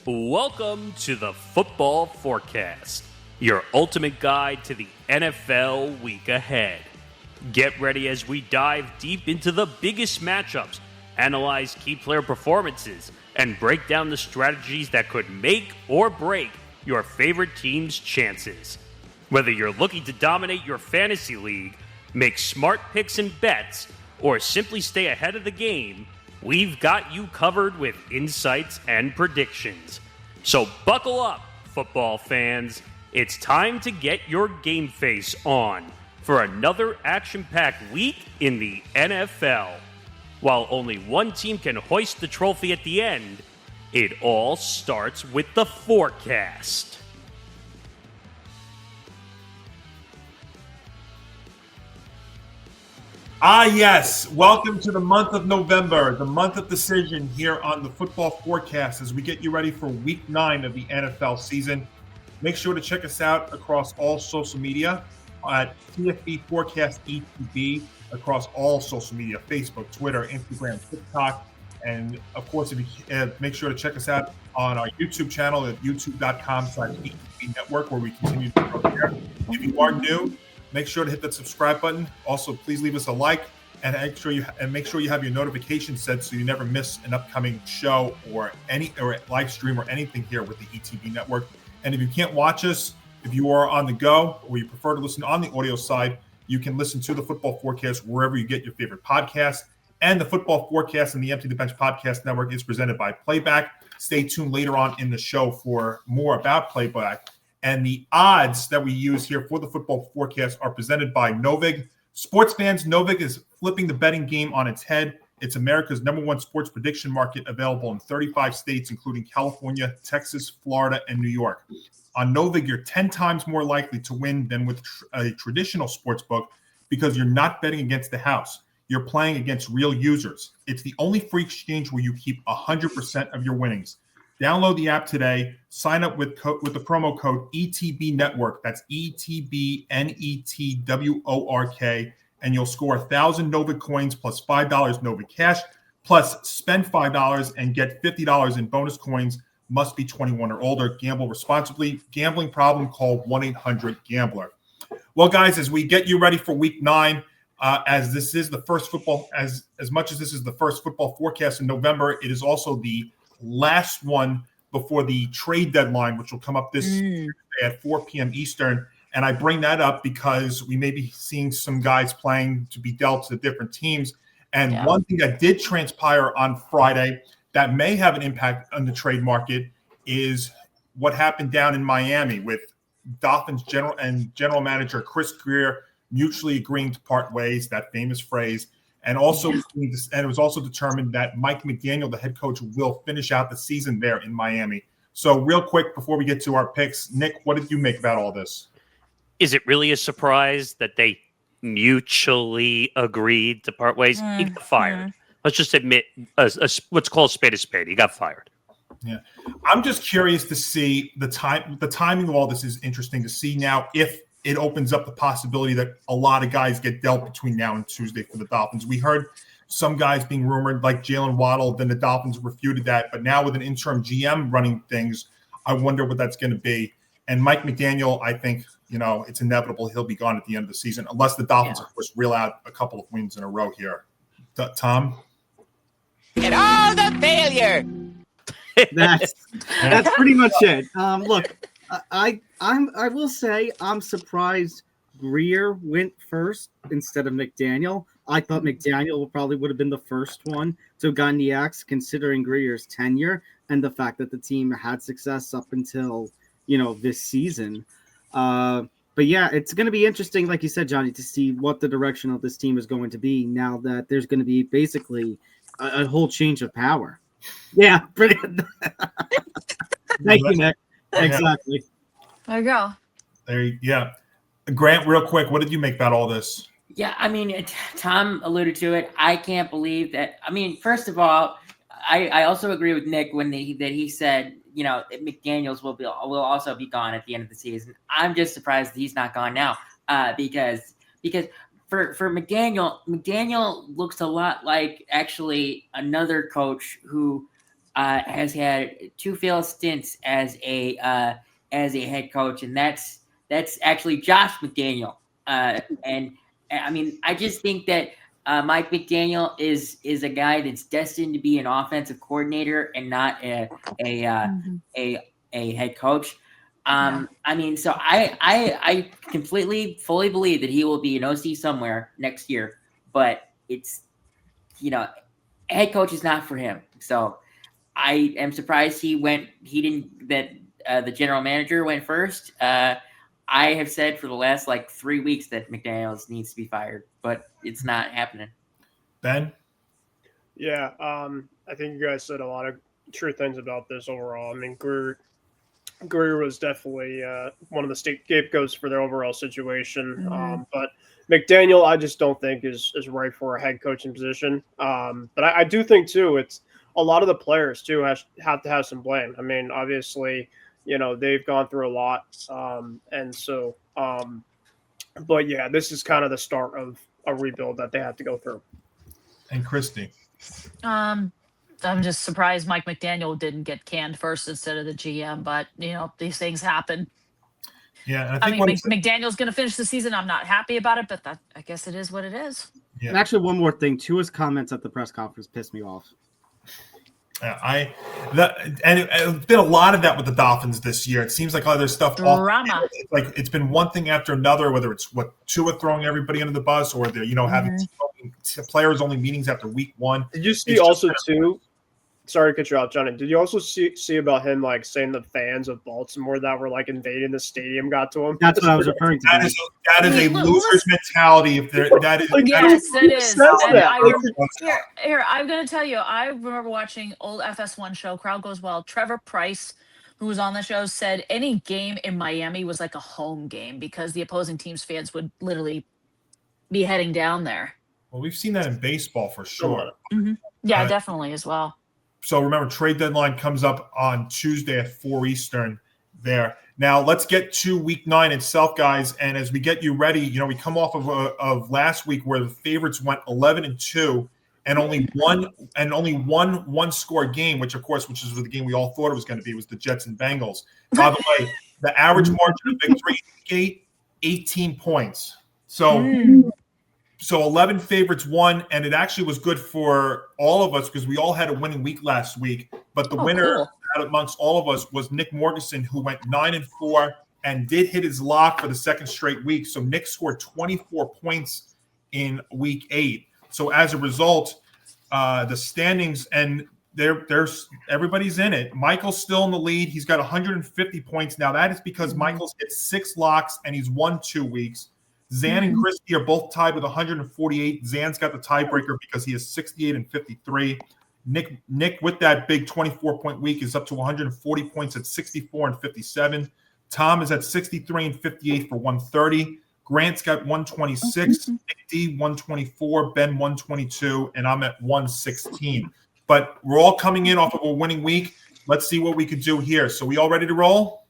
Welcome to the Football Forecast, your ultimate guide to the NFL week ahead. Get ready as we dive deep into the biggest matchups, analyze key player performances, and break down the strategies that could make or break your favorite team's chances. Whether you're looking to dominate your fantasy league, make smart picks and bets, or simply stay ahead of the game, we've got you covered with insights and predictions. So buckle up, football fans. It's time to get your game face on for another action-packed week in the NFL. While only one team can hoist the trophy at the end, it all starts with the forecast. Yes. Welcome to the month of November, the month of decision here on the Football Forecast as we get you ready for Week 9 of the NFL season. Make sure to check us out across all social media at TFB Forecast ETB across all social media, Facebook, Twitter, Instagram, TikTok. And, of course, if you make sure to check us out on our YouTube channel at youtube.com/ETB Network, where we continue to grow there. If you are new, make sure to hit that subscribe button. Also, please leave us a like and make sure you have your notifications set so you never miss an upcoming show or live stream or anything here with the ETB Network. And if you can't watch us, if you are on the go or you prefer to listen on the audio side, you can listen to the Football Forecast wherever you get your favorite podcast. And the Football Forecast and the Empty the Bench Podcast Network is presented by Playback. Stay tuned later on in the show for more about Playback. And the odds that we use here for the Football Forecast are presented by Novig. Sports fans, Novig is flipping the betting game on its head. It's America's #1 sports prediction market, available in 35 states, including California, Texas, Florida, and New York. On Novig, you're 10 times more likely to win than with a traditional sports book because you're not betting against the house. You're playing against real users. It's the only free exchange where you keep 100% of your winnings. Download the app today. Sign up with the promo code ETB Network. That's ETBNETWORK. And you'll score 1,000 Novig coins plus $5 Novig cash. Plus, spend $5 and get $50 in bonus coins. Must be 21 or older. Gamble responsibly. Gambling problem? Call 1-800-GAMBLER. Well, guys, as we get you ready for Week 9, as this is the first football, as much as this is the first football forecast in November, it is also the last one before the trade deadline, which will come up this Tuesday at 4 p.m. Eastern. And I bring that up because we may be seeing some guys playing to be dealt to different teams. And one thing that did transpire on Friday that may have an impact on the trade market is what happened down in Miami with Dolphins general manager Chris Greer mutually agreeing to part ways, that famous phrase. And also, and it was also determined that Mike McDaniel, the head coach, will finish out the season there in Miami. So real quick, before we get to our picks, Nick, what did you make about all this? Is it really a surprise that they mutually agreed to part ways? He got fired. Let's just admit, let's call a spade a spade. He got fired. Yeah. I'm just curious to see the timing of all this is interesting to see now if it opens up the possibility that a lot of guys get dealt between now and Tuesday for the Dolphins. We heard some guys being rumored like Jalen Waddle, then the Dolphins refuted that. But now with an interim GM running things, I wonder what that's going to be. And Mike McDaniel, I think, it's inevitable he'll be gone at the end of the season, unless the Dolphins, of course, reel out a couple of wins in a row here. Tom? And all the failure. That's pretty much it. Look, I will say I'm surprised Greer went first instead of McDaniel. I thought McDaniel probably would have been the first one to have gotten the axe, considering Greer's tenure and the fact that the team had success up until this season. But yeah, it's going to be interesting, like you said, Johnny, to see what the direction of this team is going to be now that there's going to be basically a whole change of power. Yeah, pretty. Thank you, Nick. Exactly. There you go. Grant, real quick, what did you make about all this? Yeah, I mean, Tom alluded to it. I can't believe that. I mean, first of all, I also agree with Nick when he said, McDaniels will also be gone at the end of the season. I'm just surprised that he's not gone now, because for McDaniel looks a lot like actually another coach who has had 2 failed stints as a head coach, and that's actually Josh McDaniel. And I mean, I just think that Mike McDaniel is a guy that's destined to be an offensive coordinator and not a head coach. I mean, so I completely, fully believe that he will be an OC somewhere next year, but it's, head coach is not for him. So I am surprised the general manager went first. I have said for the last 3 weeks that McDaniels needs to be fired, but it's not happening. Ben? Yeah, I think you guys said a lot of true things about this overall. I mean, Greer was definitely one of the scapegoats for their overall situation. But McDaniel, I just don't think is right for a head coaching position. But I do think, too, it's a lot of the players, too, have to have some blame. I mean, obviously, they've gone through a lot. But yeah, this is kind of the start of a rebuild that they have to go through. And Christy? I'm just surprised Mike McDaniel didn't get canned first instead of the GM, but these things happen. Yeah, I mean, McDaniel's going to finish the season. I'm not happy about it, but I guess it is what it is. Yeah. And actually, one more thing. His comments at the press conference pissed me off. It's been a lot of that with the Dolphins this year. It seems like there's stuff drama. It's been one thing after another. Whether it's what Tua throwing everybody under the bus, or they're having players only meetings after week 1. Did you see also too? Sorry to cut you off, Johnny. Did you also see about him saying the fans of Baltimore that were invading the stadium got to him? That's what I was referring to. That is a loser's mentality. If that is, yes, it is. And Here, I'm going to tell you. I remember watching old FS1 show. Crowd Goes Wild. Trevor Price, who was on the show, said any game in Miami was like a home game because the opposing team's fans would literally be heading down there. Well, we've seen that in baseball for sure. Mm-hmm. Yeah, definitely as well. So remember, trade deadline comes up on Tuesday at 4 Eastern there. Now let's get to week 9 itself, guys. And as we get you ready, we come off of last week where the favorites went 11-2 and only one score game, which is the game we all thought it was going to be, was the Jets and Bengals. By the way, the average margin of victory gate 18 points. So 11 favorites won, and it actually was good for all of us because we all had a winning week last week. But the winner out amongst all of us was Nick Morganson, who went 9-4 and did hit his lock for the second straight week. So Nick scored 24 points in week 8. So as a result, the standings, and there's everybody's in it. Michael's still in the lead. He's got 150 points. Now that is because Michael's hit 6 locks and he's won 2 weeks. Zan and Christy are both tied with 148. Zan's got the tiebreaker because he has 68 and 53. Nick with that big 24-point week is up to 140 points at 64 and 57. Tom is at 63 and 58 for 130. Grant's got 126. Nick D 124. Ben 122, and I'm at 116. But we're all coming in off of a winning week. Let's see what we can do here. So we all ready to roll?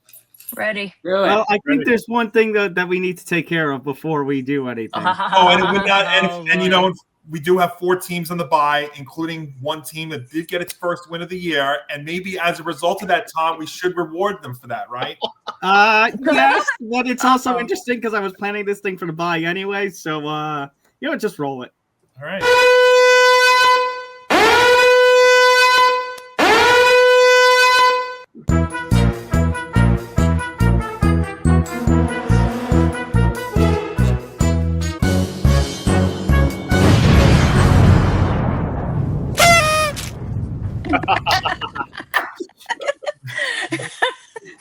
Ready. Well, I think there's one thing that we need to take care of before we do anything. And it would not. And we do have 4 teams on the bye, including one team that did get its first win of the year. And maybe as a result of that, Tom, we should reward them for that, right? Yes, but it's also interesting because I was planning this thing for the bye anyway. So, just roll it. All right.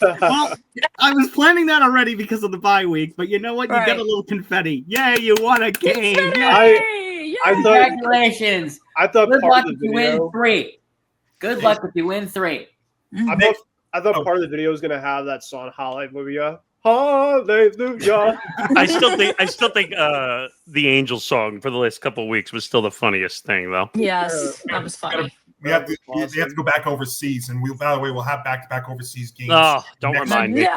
Well, I was planning that already because of the bye week, but you know what? You get a little confetti. Yay, you won a game. Yay. Congratulations. I thought Good part luck of the if you video, win 3. Good luck if you win 3. I thought part of the video was gonna have that song Hallelujah. Hallelujah. I still think the Angel song for the last couple of weeks was still the funniest thing, though. Yes, that was funny. We have to go back overseas, and by the way, we'll have back-to-back overseas games. Oh, don't remind me.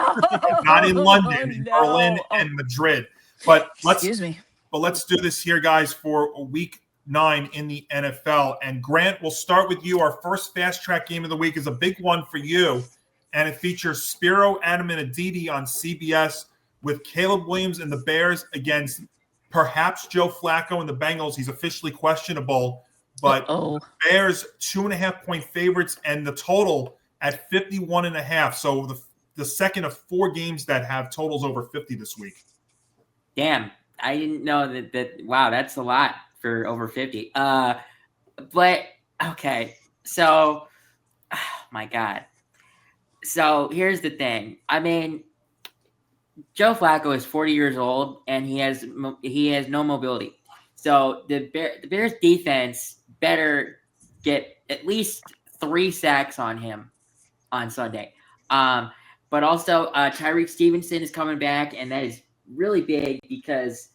Not in London, in Berlin and Madrid. But let's Excuse me. But let's do this here, guys, for week 9 in the NFL. And Grant, we'll start with you. Our first fast track game of the week is a big one for you, and it features Spiro Adam and Aditi on CBS with Caleb Williams and the Bears against perhaps Joe Flacco and the Bengals. He's officially questionable, but the Bears 2.5-point favorites and the total at 51.5. So the second of 4 games that have totals over 50 this week. Damn, I didn't know that. Wow, that's a lot for over 50. But okay, so oh my God. So here's the thing. I mean, Joe Flacco is 40 years old and he has no mobility. So the Bears defense better get at least 3 sacks on him on Sunday. But also Tyreek Stevenson is coming back, and that is really big because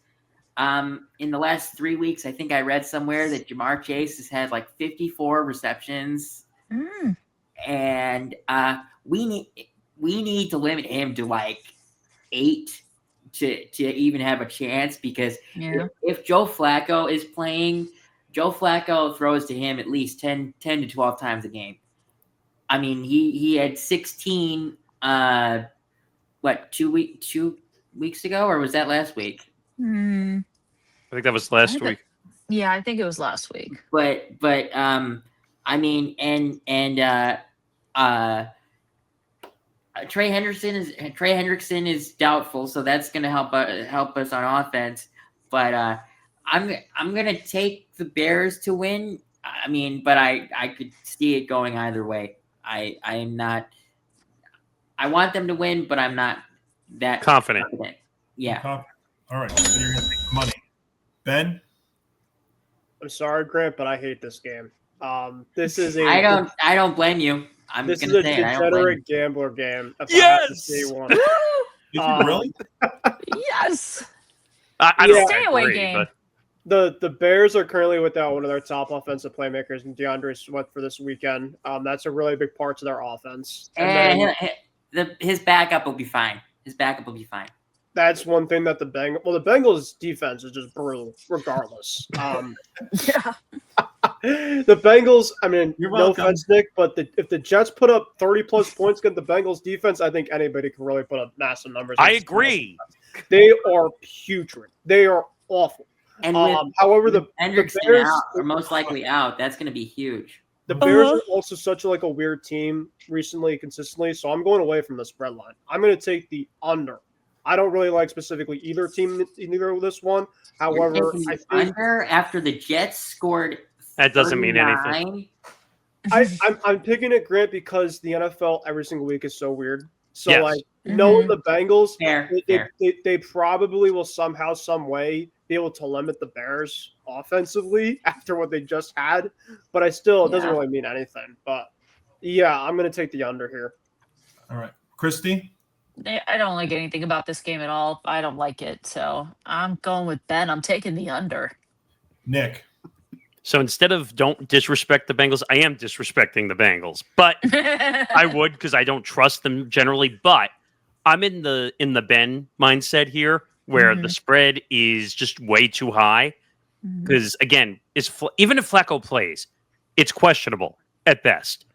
in the last 3 weeks, I think I read somewhere that Jamar Chase has had like 54 receptions, and we need to limit him to like 8 to even have a chance, because if Joe Flacco is playing, Joe Flacco throws to him at least 10 to 12 times a game. I mean, he had 16 2 weeks ago, or was that last week? I think that was last week. Yeah, I think it was last week. But I mean, and Trey Hendrickson is doubtful, so that's going to help us on offense. But I'm going to take the Bears to win. I mean, but I could see it going either way. I am not. I want them to win, but I'm not that confident. Yeah. All right. So you're going to take the money. Ben? I'm sorry, Grant, but I hate this game. This is a. I don't blame you. This is a degenerate gambler game. Yes. I have to say one. Really? Yes. I don't stay away agree, game. But The Bears are currently without one of their top offensive playmakers, and DeAndre Swift for this weekend. That's a really big part to their offense. And his backup will be fine. That's one thing that the Bengals defense is just brutal, regardless. The Bengals, I mean, no offense, Nick, but if the Jets put up 30-plus points against the Bengals defense, I think anybody can really put up massive numbers. I agree. They are putrid. They are awful. And however, the Hendrickson Bears are most likely out. That's going to be huge. The Bears are also such a weird team recently, consistently, so I'm going away from the spread line. I'm going to take the under. I don't really like specifically either team, either of this one. However, I think under after the Jets scored. That doesn't mean anything. I'm picking it, Grant, because the NFL every single week is so weird. So knowing the Bengals, they probably will somehow, some way be able to limit the Bears offensively after what they just had. But it doesn't really mean anything. But yeah, I'm going to take the under here. All right, Christy. I don't like anything about this game at all. I don't like it. So I'm going with Ben. I'm taking the under. Nick. So instead of don't disrespect the Bengals, I am disrespecting the Bengals. But I would, because I don't trust them generally. But I'm in the Ben mindset here, where the spread is just way too high. Because again, even if Flacco plays, it's questionable at best.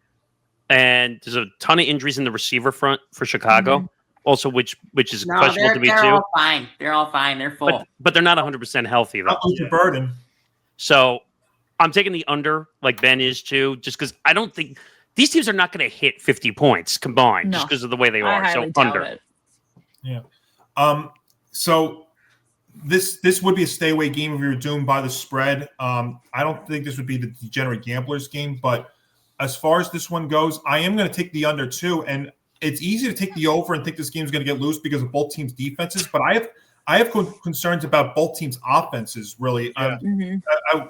And there's a ton of injuries in the receiver front for Chicago. Also, which is questionable to me too. They're all fine. They're all fine. They're full. But they're not 100% healthy though. Not burden. So I'm taking the under, like Ben is too, just because I don't think these teams are not going to hit 50 points combined, just because of the way they are. So under. It. Yeah. So this would be a stay away game if you were doomed by the spread. I don't think this would be the degenerate gamblers game, but as far as this one goes, I am going to take the under too. And it's easy to take the over and think this game is going to get loose because of both teams' defenses, but I have concerns about both teams' offenses, really. Yeah.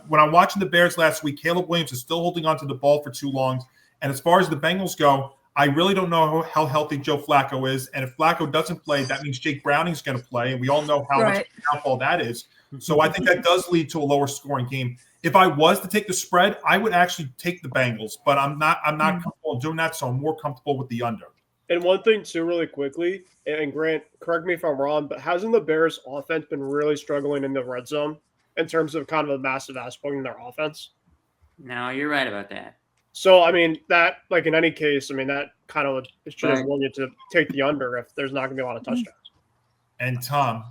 When I'm watching the Bears last week, Caleb Williams is still holding onto the ball for too long. And as far as the Bengals go, I really don't know how healthy Joe Flacco is. And if Flacco doesn't play, that means Jake Browning's going to play. And we all know how much of a downfall that is. So I think that does lead to a lower scoring game. If I was to take the spread, I would actually take the Bengals. But I'm not comfortable doing that, so I'm more comfortable with the under. And one thing, too, really quickly, and Grant, correct me if I'm wrong, but hasn't the Bears' offense been really struggling in the red zone? in terms of kind of a massive aspect in their offense. No, you're right about that. So, I mean, that, like in any case, I mean, that kind of should have warned you to take the under if there's not going to be a lot of touchdowns. And Tom.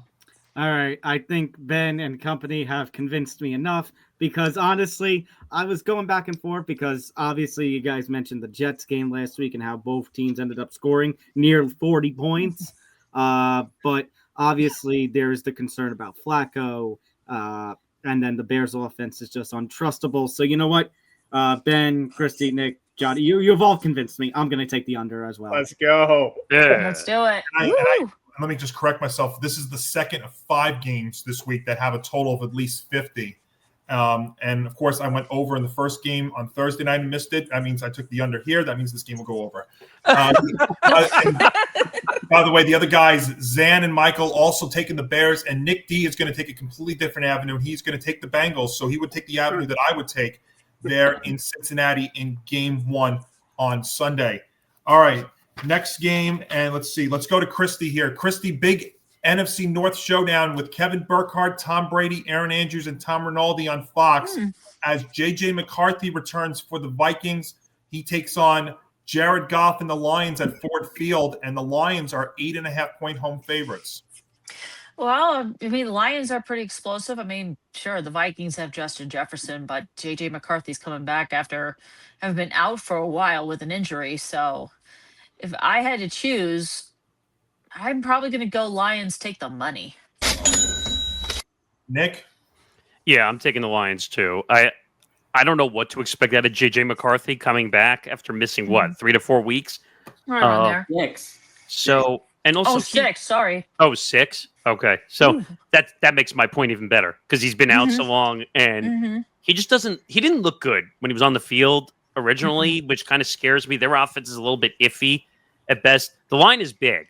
All right. I think Ben and company have convinced me enough because honestly, I was going back and forth because obviously you guys mentioned the Jets game last week and how both teams ended up scoring near 40 points. But obviously there's the concern about Flacco. And then the Bears offense is just untrustable. So you know what? Ben, Christy, Nick, Johnny, you've all convinced me. I'm going to take the under as well. Let's go. Yeah. Let's do it. Let me just correct myself. This is the second of 5 games this week that have a total of at least 50. And, of course, I went over in the first game on Thursday night and missed it. That means I took the under here. That means this game will go over. By the way, the other guys, Zan and Michael, also taking the Bears, and Nick D is going to take a completely different avenue. He's going to take the Bengals, so he would take the avenue that I would take there in Cincinnati in Game 1 on Sunday. All right, next game, and let's see. Let's go to Christy here. Christy, big NFC North showdown with Kevin Burkhardt, Tom Brady, Aaron Andrews, and Tom Rinaldi on Fox as J.J. McCarthy returns for the Vikings. He takes on Jared Goff and the Lions at Ford Field, and the Lions are 8.5-point home favorites. Well, I mean, the Lions are pretty explosive. I mean, sure, the Vikings have Justin Jefferson, but J.J. McCarthy's coming back after having been out for a while with an injury. So if I had to choose, I'm probably going to go Lions, take the money. Nick? Yeah, I'm taking the Lions too. I don't know what to expect out of J.J. McCarthy coming back after missing, 3 to 4 weeks? Right on there. 6. So, and also... 6, sorry. 6? Okay. So that makes my point even better because he's been out so long and he just he didn't look good when he was on the field originally, which kind of scares me. Their offense is a little bit iffy at best. The line is big,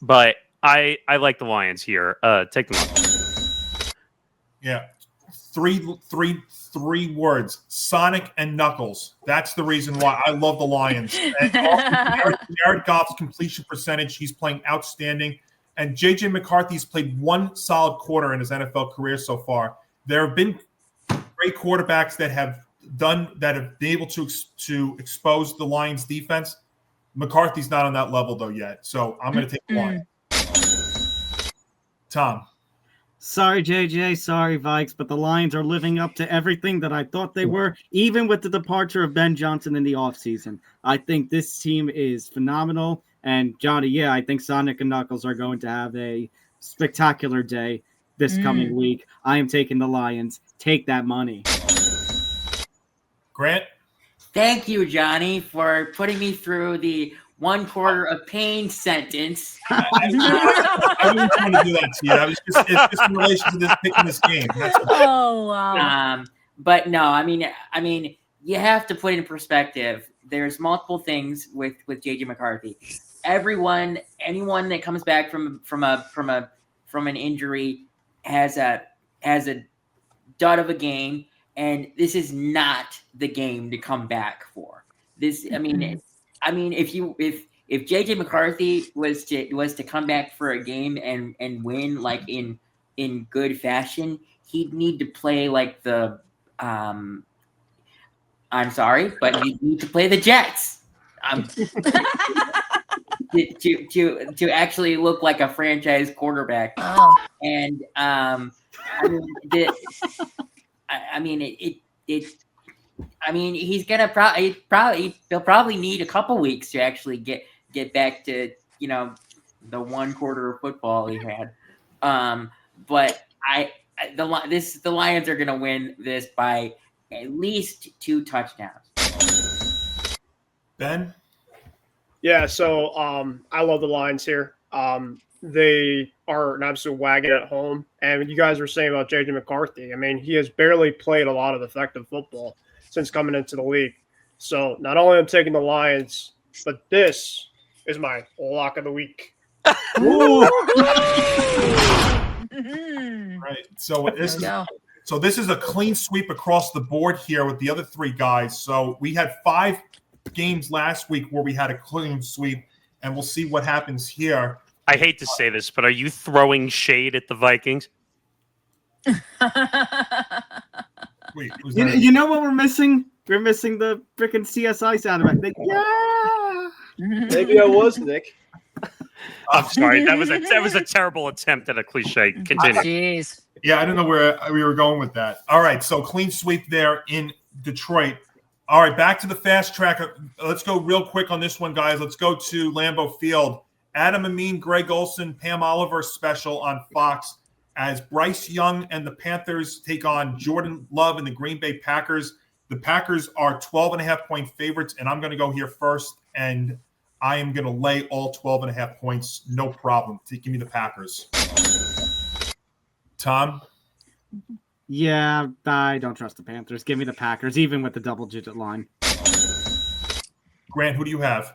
but I like the Lions here. Take them on. Yeah. Three words: Sonic and Knuckles. That's the reason why I love the Lions. And Jared Goff's completion percentage, he's playing outstanding. And J.J. McCarthy's played 1 solid quarter in his NFL career so far. There have been great quarterbacks that have been able to expose the Lions defense. McCarthy's not on that level though yet. So I'm going to take the Lions. Tom. Sorry, JJ. Sorry, Vikes, but the Lions are living up to everything that I thought they were, even with the departure of Ben Johnson in the offseason. I think this team is phenomenal. And, Johnny, I think Sonic and Knuckles are going to have a spectacular day this coming week. I am taking the Lions. Take that money. Grant? Thank you, Johnny, for putting me through the 1 quarter of pain sentence. I didn't want to do that to you. It's just in relation to this picking this game. Oh, wow. But no, I mean, you have to put it in perspective. There's multiple things with JJ McCarthy. Anyone that comes back from an injury has a dud of a game, and this is not the game to come back for. This, I mean, if JJ McCarthy was to come back for a game and win like in good fashion, he'd need to play like the I'm sorry, but you need to play the Jets. To actually look like a franchise quarterback. Oh. And he's gonna he'll probably need a couple weeks to actually get back to the 1 quarter of football he had. But the Lions are gonna win this by at least 2 touchdowns. Ben? Yeah, so I love the Lions here. They are an absolute wagon at home. And you guys were saying about J.J. McCarthy. I mean, he has barely played a lot of effective football since coming into the league. So not only am I taking the Lions, but this is my lock of the week. Right. So this is a clean sweep across the board here with the other 3 guys. So we had 5 games last week where we had a clean sweep, and we'll see what happens here. I hate to say this, but are you throwing shade at the Vikings? Wait, was You, that you know what we're missing? We're missing the freaking CSI sound effect. Yeah. Maybe I was Nick. I'm sorry. That was a terrible attempt at a cliche. Continue. Jeez. Yeah, I don't know where we were going with that. All right, so clean sweep there in Detroit. All right, back to the fast track. Let's go real quick on this one, guys. Let's go to Lambeau Field. Adam Amin, Greg Olson, Pam Oliver special on Fox as Bryce Young and the Panthers take on Jordan Love and the Green Bay Packers. The Packers are 12.5-point favorites, and I'm going to go here first, and I am going to lay all 12.5 points. No problem. Give me the Packers. Tom? Yeah, I don't trust the Panthers. Give me the Packers, even with the double-digit line. Grant, who do you have?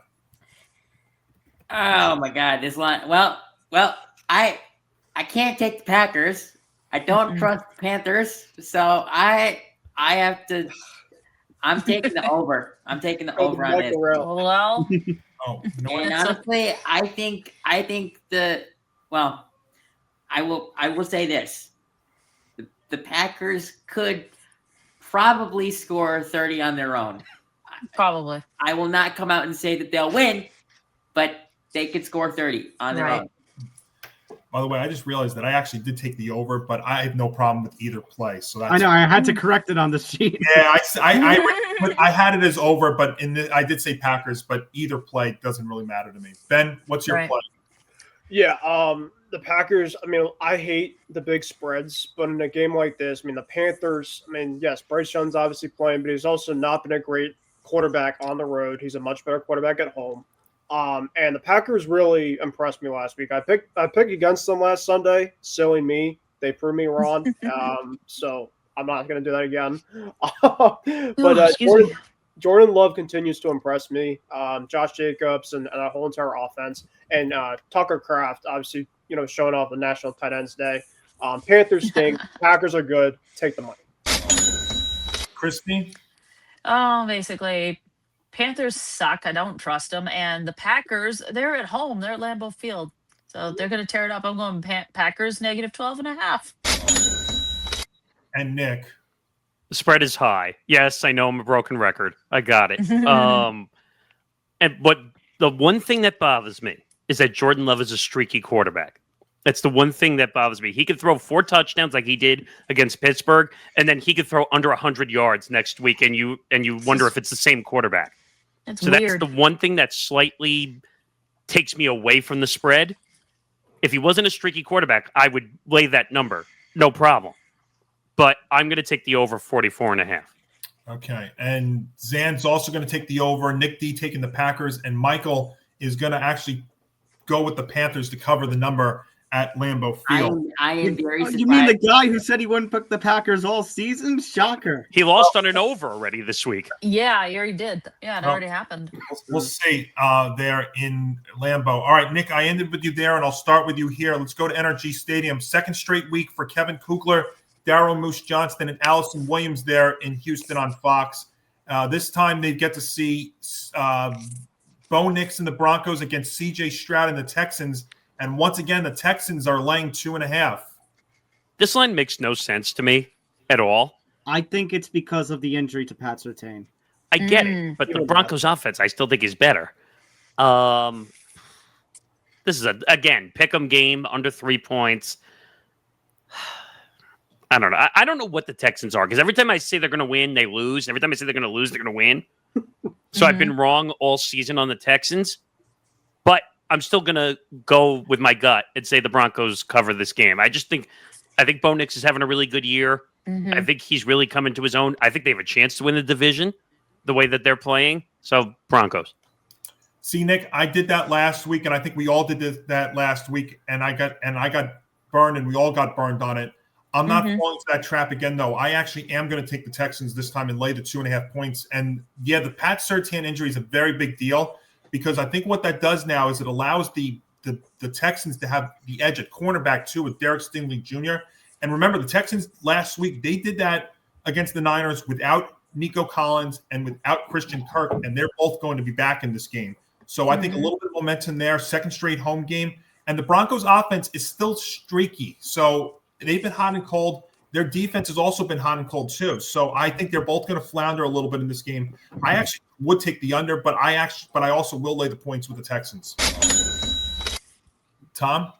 Oh my God, this line. Well, I can't take the Packers. I don't trust the Panthers, so I have to. I'm taking the over. I'm taking the over on this. Well, Oh, you know what? And honestly, I think I will say this. The Packers could probably score 30 on their own. probably. I will not come out and say that they'll win, but they could score 30 on their Right. own. By the way, I just realized that I actually did take the over, but I have no problem with either play. So that's I know. I had to correct it on the sheet. Yeah, I had it as over, but I did say Packers, but either play doesn't really matter to me. Ben, what's your Right. play? Yeah, the Packers, I mean, I hate the big spreads, but in a game like this, I mean, the Panthers, I mean, yes, Bryce Young's obviously playing, but he's also not been a great quarterback on the road. He's a much better quarterback at home. And the Packers really impressed me last week. I picked against them last Sunday. Silly me. They proved me wrong. So I'm not going to do that again. But Jordan Love continues to impress me. Josh Jacobs and a whole entire offense. And Tucker Kraft, obviously, showing off the National Tight Ends Day. Panthers stink. Packers are good. Take the money. Christy? Oh, basically, Panthers suck. I don't trust them. And the Packers, they're at home. They're at Lambeau Field. So they're going to tear it up. I'm going Packers negative 12.5. And Nick? The spread is high. Yes, I know I'm a broken record. I got it. But the one thing that bothers me is that Jordan Love is a streaky quarterback. That's the one thing that bothers me. He could throw 4 touchdowns like he did against Pittsburgh, and then he could throw under 100 yards next week, and you wonder if it's the same quarterback. That's So weird. that's the one thing that slightly takes me away from the spread. If he wasn't a streaky quarterback, I would lay that number. No problem. But I'm going to take the over 44.5. Okay. And Zan's also going to take the over. Nick D taking the Packers. And Michael is going to actually go with the Panthers to cover the number at Lambeau Field. I am very surprised. You mean the guy who said he wouldn't pick the Packers all season? Shocker. He lost on an over already this week. Yeah, you already did. Yeah, it already happened. We'll see there in Lambeau. All right, Nick, I ended with you there, and I'll start with you here. Let's go to NRG Stadium. Second straight week for Kevin Kugler, Daryl Moose Johnston, and Allison Williams there in Houston on Fox. This time they get to see Bo Nix and the Broncos against C.J. Stroud and the Texans. And once again, the Texans are laying 2.5. This line makes no sense to me at all. I think it's because of the injury to Pat Surtain. I get it, but the Broncos offense I still think is better. This is again, pick 'em game under 3 points. I don't know. I don't know what the Texans are because every time I say they're going to win, they lose. Every time I say they're going to lose, they're going to win. So I've been wrong all season on the Texans, but I'm still going to go with my gut and say the Broncos cover this game. I think Bo Nix is having a really good year. I think he's really coming to his own. I think they have a chance to win the division the way that they're playing. So Broncos. See, Nick, I did that last week, and I think we all did that last week, and I got burned, and we all got burned on it. I'm not falling into that trap again, though. I actually am going to take the Texans this time and lay the 2.5 points. And yeah, the Pat Surtain injury is a very big deal because I think what that does now is it allows the Texans to have the edge at cornerback too with Derek Stingley Jr. And remember, the Texans last week, they did that against the Niners without Nico Collins and without Christian Kirk, and they're both going to be back in this game. So I think a little bit of momentum there, second straight home game. And the Broncos offense is still streaky. So they've been hot and cold. their defense has also been hot and cold too. So I think they're both going to flounder a little bit in this game. I actually would take the under, but I also will lay the points with the Texans. Tom?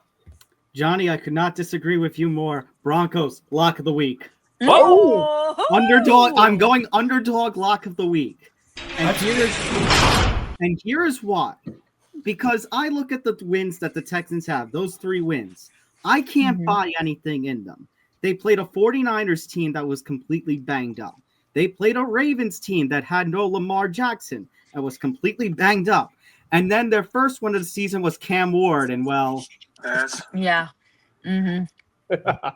Johnny, I could not disagree with you more. Broncos, lock of the week. Oh! Underdog. I'm going underdog lock of the week. And here's why. Because I look at the wins that the Texans have, those 3 wins. I can't buy anything in them. They played a 49ers team that was completely banged up. They played a Ravens team that had no Lamar Jackson and was completely banged up. And then their first one of the season was Cam Ward, and Yeah. Mm-hmm. that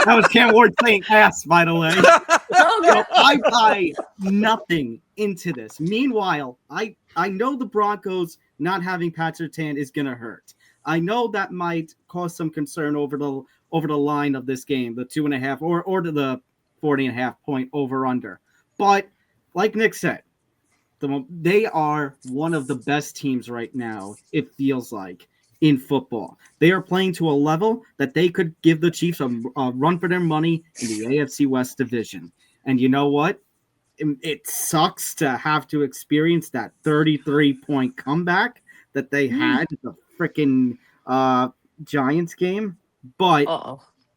was Cam Ward saying ass, by the way. So I buy nothing into this. Meanwhile, I know the Broncos not having Pat Surtain is going to hurt. I know that might cause some concern over the line of this game, the 2.5 or to the 40.5 point over under. But like Nick said, they are one of the best teams right now, it feels like, in football. They are playing to a level that they could give the Chiefs a run for their money in the AFC West division. And you know what? It sucks to have to experience that 33-point comeback that they had in the freaking Giants game. But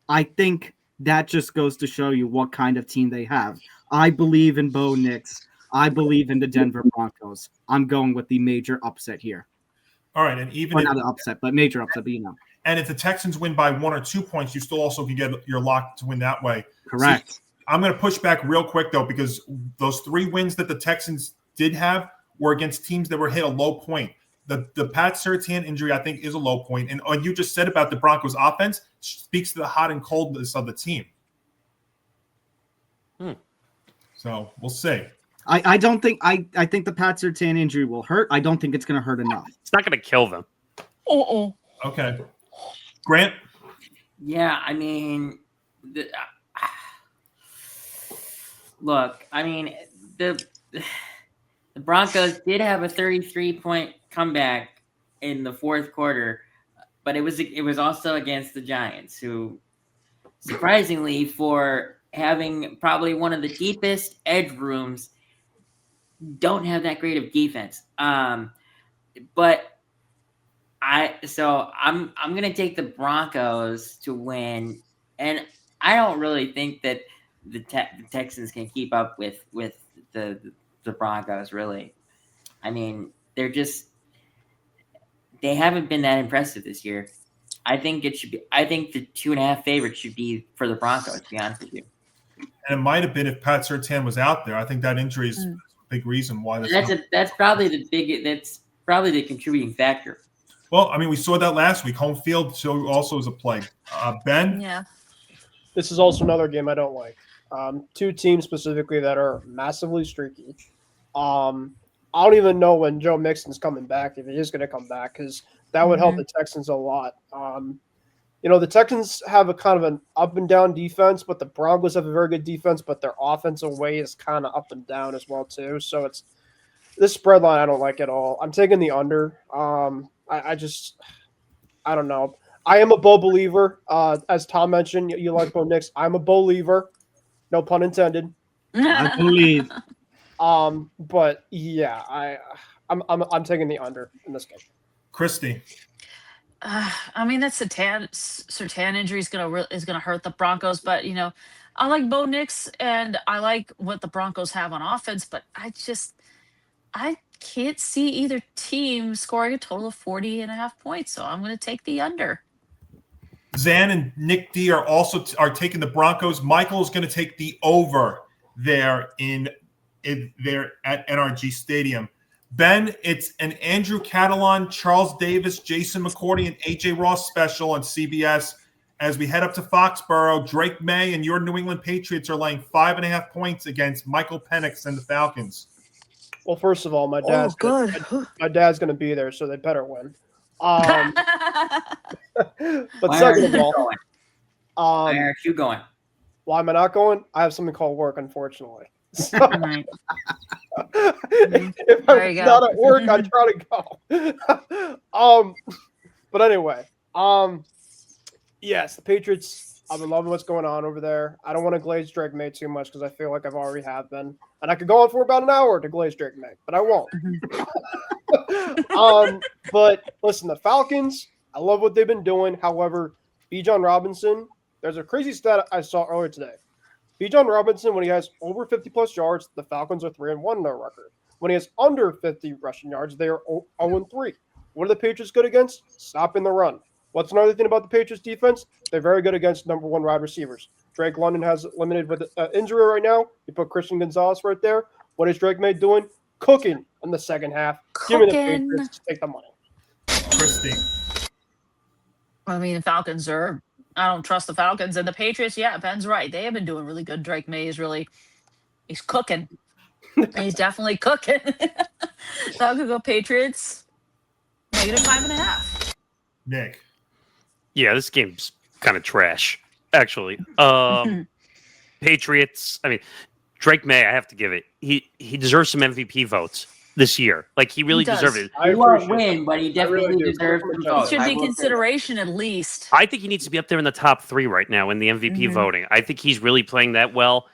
I think that just goes to show you what kind of team they have. I believe in Bo Nix. I believe in the Denver Broncos. I'm going with the major upset here. All right, and even not an upset, but major upset, but you know. And if the Texans win by 1 or 2 points, you still also can get your lock to win that way. Correct. See, I'm going to push back real quick, though, because those 3 wins that the Texans did have were against teams that were hit a low point. The Pat Surtain injury, I think, is a low point. And what you just said about the Broncos offense speaks to the hot and coldness of the team. So we'll see. I don't think I think the Pat Surtain injury will hurt. I don't think it's going to hurt enough. It's not going to kill them. Okay. Grant? Yeah, I mean, look, I mean, the Broncos did have a 33-point comeback in the fourth quarter, but it was also against the Giants, who, surprisingly, for having probably one of the deepest edge rooms, don't have that great of defense. But I'm gonna take the Broncos to win, and I don't really think that the Texans can keep up with the Broncos. Really, I mean, they haven't been that impressive this year. I think the 2.5 favorite should be for the Broncos, to be honest with you. And it might have been if Pat Surtain was out there. I think that injury is a big reason why. That's probably the contributing factor. Well, I mean, we saw that last week. Home field also is a play. Ben? Yeah. This is also another game I don't like. 2 teams specifically that are massively streaky. I don't even know when Joe Mixon's coming back, if he is going to come back, because that would help the Texans a lot. The Texans have a kind of an up and down defense, but the Broncos have a very good defense, but their offensive way is kind of up and down as well too. So it's this spread line I don't like at all. I'm taking the under. I don't know. I am a Bo believer. As Tom mentioned, you like Bo Nix. I'm a Bo believer. No pun intended. I believe. But yeah, I'm taking the under in this game. Christy. I mean, that Surtain injury is gonna hurt the Broncos, but I like Bo Nix and I like what the Broncos have on offense, but I can't see either team scoring a total of 40.5 points, so I'm gonna take the under. Zan and Nick D are taking the Broncos. Michael is going to take the over there at NRG Stadium. Ben, it's an Andrew Catalon, Charles Davis, Jason McCourty, and AJ Ross special on CBS. As we head up to Foxborough, Drake May and your New England Patriots are laying 5.5 points against Michael Penix and the Falcons. Well, first of all, my dad's going to be there, so they better win. But second of all, why aren't you going? Why am I not going? I have something called work, unfortunately. So, if I'm not at work, I try to go. But anyway, yes, the Patriots I've been loving what's going on over there. I don't want to glaze Drake May too much because I feel like I've already have been. And I could go on for about an hour to glaze Drake May, but I won't. But listen, the Falcons, I love what they've been doing. However, Bijan Robinson, there's a crazy stat I saw earlier today. Bijan Robinson, when he has over 50-plus yards, the Falcons are 3-1 in their record. When he has under 50 rushing yards, they are 0-3. What are the Patriots good against? Stopping the run. What's another thing about the Patriots defense? They're very good against number one wide receivers. Drake London has limited with injury right now. You put Christian Gonzalez right there. What is Drake May doing? Cooking in the second half. Give me the Patriots. Take the money. Christine. I mean, the Falcons are. I don't trust the Falcons. And the Patriots, yeah, Ben's right. They have been doing really good. Drake May is really, he's cooking. He's definitely cooking. So I could go Patriots, -5.5. Nick. Yeah, this game's kind of trash, actually. Patriots, I mean, Drake May, I have to give it. He deserves some MVP votes this year. Like, he really deserved it. He won't win, but he definitely deserves some votes. It should be consideration at least. I think he needs to be up there in the top 3 right now in the MVP voting. I think he's really playing that well.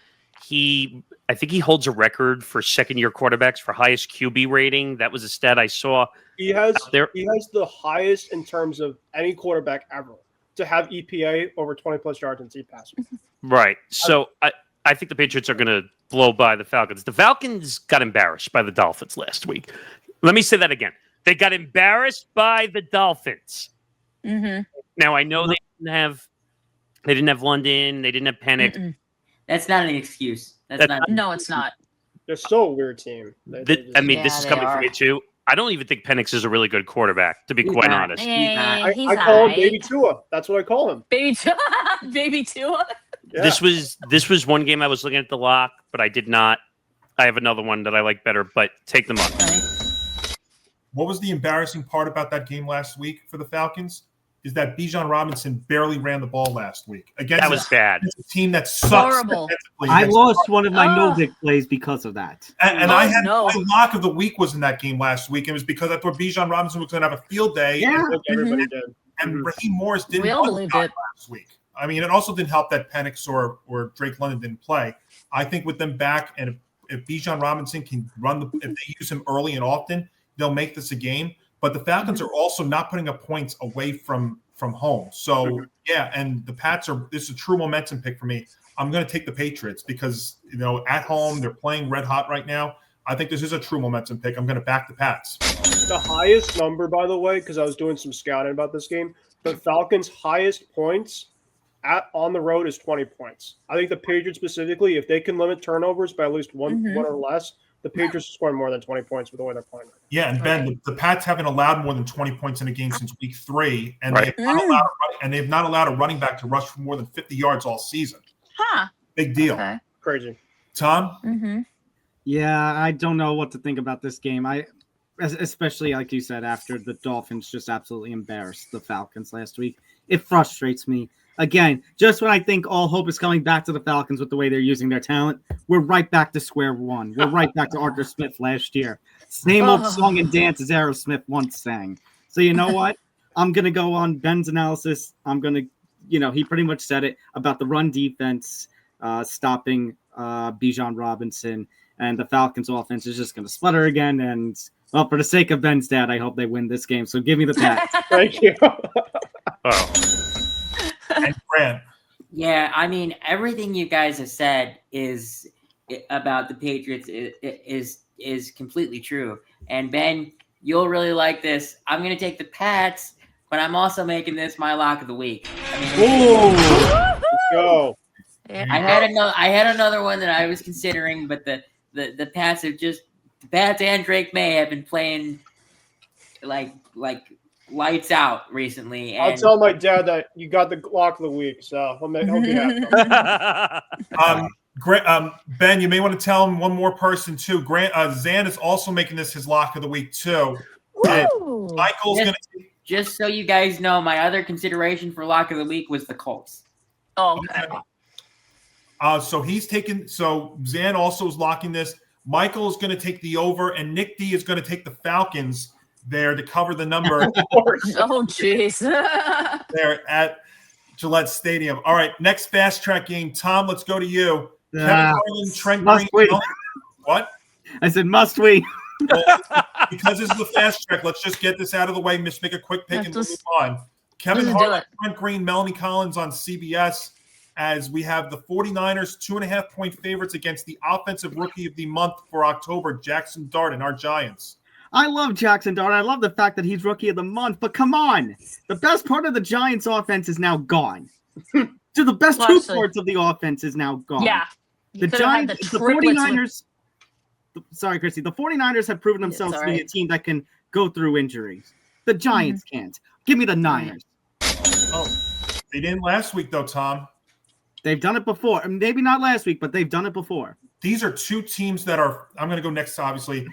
I think he holds a record for second-year quarterbacks for highest QB rating. That was a stat I saw. He has the highest in terms of any quarterback ever to have EPA over 20-plus yards in deep passing. Right. So I think the Patriots are going to blow by the Falcons. The Falcons got embarrassed by the Dolphins last week. Let me say that again. They got embarrassed by the Dolphins. Mm-hmm. Now, I know they didn't have London. They didn't have Panic. Mm-mm. That's not an excuse. No, it's not. They're still a weird team. This is coming from me, too. I don't even think Penix is a really good quarterback, to be quite honest. I call him Baby Tua. That's what I call him. Baby Tua. Baby Tua. Yeah. This was one game I was looking at the lock, but I did not. I have another one that I like better, but take them up. What was the embarrassing part about that game last week for the Falcons? Is that Bijan Robinson barely ran the ball last week against that was bad. A team that sucks. Horrible. I lost one of my Novig plays because of that. And I had my lock of the week was in that game last week. It was because I thought Bijan Robinson was going to have a field day. Yeah, everybody did. And Raheem Morris didn't We all believed it last week. I mean, it also didn't help that Penix or Drake London didn't play. I think with them back, and if Bijan Robinson can if they use him early and often, they'll make this a game. But the Falcons are also not putting up points away from home. So, yeah, and the Pats this is a true momentum pick for me. I'm going to take the Patriots because, at home, they're playing red hot right now. I think this is a true momentum pick. I'm going to back the Pats. The highest number, by the way, because I was doing some scouting about this game, the Falcons' highest points on the road is 20 points. I think the Patriots specifically, if they can limit turnovers by at least one or less, the Patriots are scoring more than 20 points with the way they're playing. Yeah, and Ben, the Pats haven't allowed more than 20 points in a game since week 3, and they've not allowed a running back to rush for more than 50 yards all season. Huh. Big deal. Okay. Crazy. Tom? Mm-hmm. Yeah, I don't know what to think about this game. Especially like you said, after the Dolphins just absolutely embarrassed the Falcons last week. It frustrates me. Again, just when I think all hope is coming back to the Falcons with the way they're using their talent, we're right back to square one. We're right back to Arthur Smith last year. Same old song and dance as Aerosmith once sang. So you know what? I'm going to go on Ben's analysis. I'm going to, he pretty much said it about the run defense stopping Bijan Robinson, and the Falcons offense is just going to sputter again. And, well, for the sake of Ben's dad, I hope they win this game. So give me the Pats. Thank you. And Grant. Yeah, I mean, everything you guys have said about the Patriots is completely true. And Ben, you'll really like this. I'm going to take the Pats, but I'm also making this my lock of the week. Let's go. I had another one that I was considering, but the Pats and Drake May have been playing like lights out recently. And I'll tell my dad that you got the lock of the week, so he'll be happy. Ben, you may want to tell him one more person too. Grant Zan is also making this his lock of the week too. Michael's going to. Just so you guys know, my other consideration for lock of the week was the Colts. Oh, okay. So he's taking. So Zan also is locking this. Michael is going to take the over, and Nick D is going to take the Falcons there to cover the number. Oh, jeez. They're at Gillette Stadium. All right, next fast track game. Tom, let's go to you. Kevin Harlan, Trent must Green. win. What? I said must we. Well, because this is the fast track, let's just get this out of the way. Just make a quick pick and move on. Kevin Harlan, Trent Green, Melanie Collins on CBS. As we have the 49ers 2.5-point favorites against the offensive rookie of the month for October, Jackson Dart and our Giants. I love Jackson Dart. I love the fact that he's rookie of the month, but come on. The best part of the Giants offense is now gone. So the best two parts of the offense is now gone. Yeah. The Giants, the 49ers. Sorry, Christy. The 49ers have proven themselves to be a team that can go through injuries. The Giants can't. Give me the Niners. Oh, they didn't last week, though, Tom. They've done it before. Maybe not last week, but they've done it before. These are two teams that are – I'm going to go next, obviously.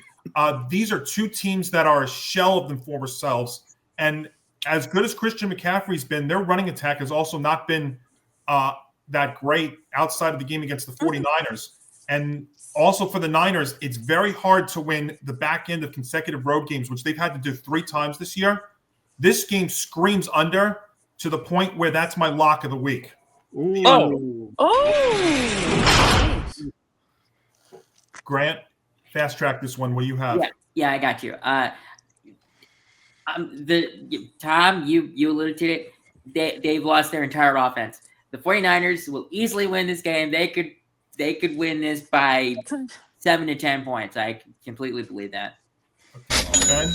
These are two teams that are a shell of their former selves. And as good as Christian McCaffrey's been, their running attack has also not been that great outside of the game against the 49ers. And also for the Niners, it's very hard to win the back end of consecutive road games, which they've had to do 3 times this year. This game screams under to the point where that's my lock of the week. Oh. Grant, fast track this one. What do you have? Yeah, I got you. Tom, you alluded to it. They've lost their entire offense. The 49ers will easily win this game. They could win this by 7 to 10 points. I completely believe that. Ben?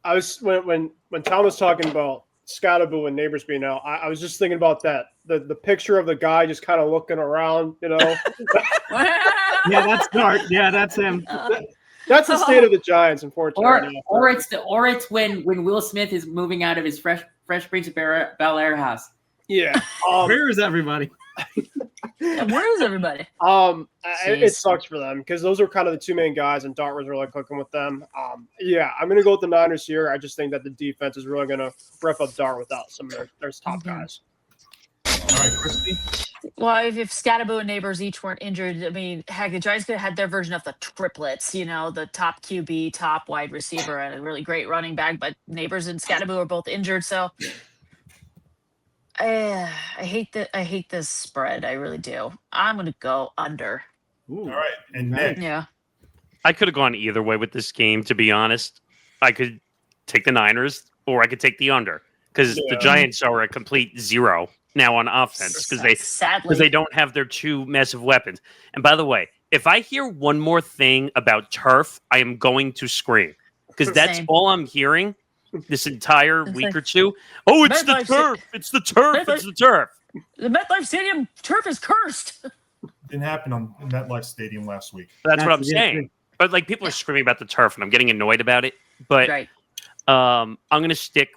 I was when Tom was talking about Scottaboo and Neighbors being out, I was just thinking about that. The picture of the guy just kind of looking around, you know. Yeah, that's Dart. Yeah, that's him. That's the state of the Giants, unfortunately. Or it's when Will Smith is moving out of his Fresh Prince of Bel-Air house. Yeah. Where is everybody? Where is everybody? It sucks for them because those are kind of the two main guys, and Dart was really clicking with them. Yeah, I'm going to go with the Niners here. I just think that the defense is really going to rip up Dart without some of their top guys. All right, Christy? Well, if Scattaboo and Neighbors each weren't injured, I mean, heck, the Giants could have had their version of the triplets, the top QB, top wide receiver, and a really great running back, but Neighbors and Scattaboo are both injured, so I hate this spread. I really do. I'm going to go under. Ooh. All right, and Nick? Yeah. I could have gone either way with this game, to be honest. I could take the Niners, or I could take the under, because the Giants are a complete zero now on offense because they don't have their two massive weapons. And by the way, if I hear one more thing about turf, I am going to scream because that's all I'm hearing this entire week or two. Oh, it's the turf! It's the turf! It's the turf! The MetLife Stadium turf is cursed. Didn't happen in MetLife Stadium last week. That's what I'm saying. But people are screaming about the turf, and I'm getting annoyed about it. But I'm going to stick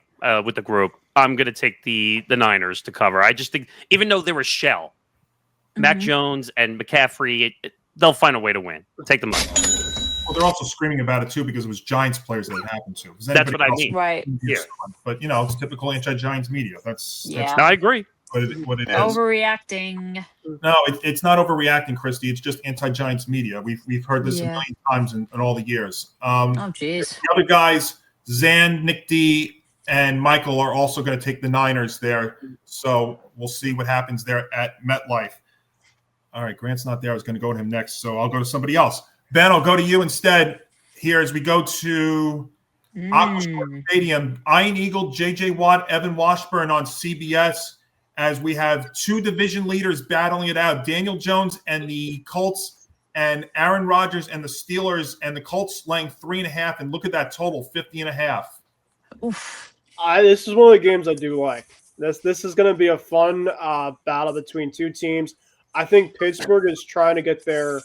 with the group. I'm going to take the Niners to cover. I just think, even though they're a shell, Mac Jones and McCaffrey, they'll find a way to win. Take them up. Well, they're also screaming about it, too, because it was Giants players that it happened to. That's what I mean. Right. Yeah. But, it's typical anti-Giants media. That's I agree. What it is. Overreacting. No, it's not overreacting, Christy. It's just anti-Giants media. We've heard this a million times in all the years. Oh, jeez. The other guys, Zan, Nick D, and Michael are also going to take the Niners there. So we'll see what happens there at MetLife. All right, Grant's not there. I was going to go to him next, so I'll go to somebody else. Ben, I'll go to you instead here as we go to Aqua Stadium. Iron Eagle, J.J. Watt, Evan Washburn on CBS as we have two division leaders battling it out. Daniel Jones and the Colts and Aaron Rodgers and the Steelers, and the Colts laying 3.5. And look at that total, 50.5. Oof. This is one of the games I do like. This is going to be a fun battle between two teams. I think Pittsburgh is trying to get their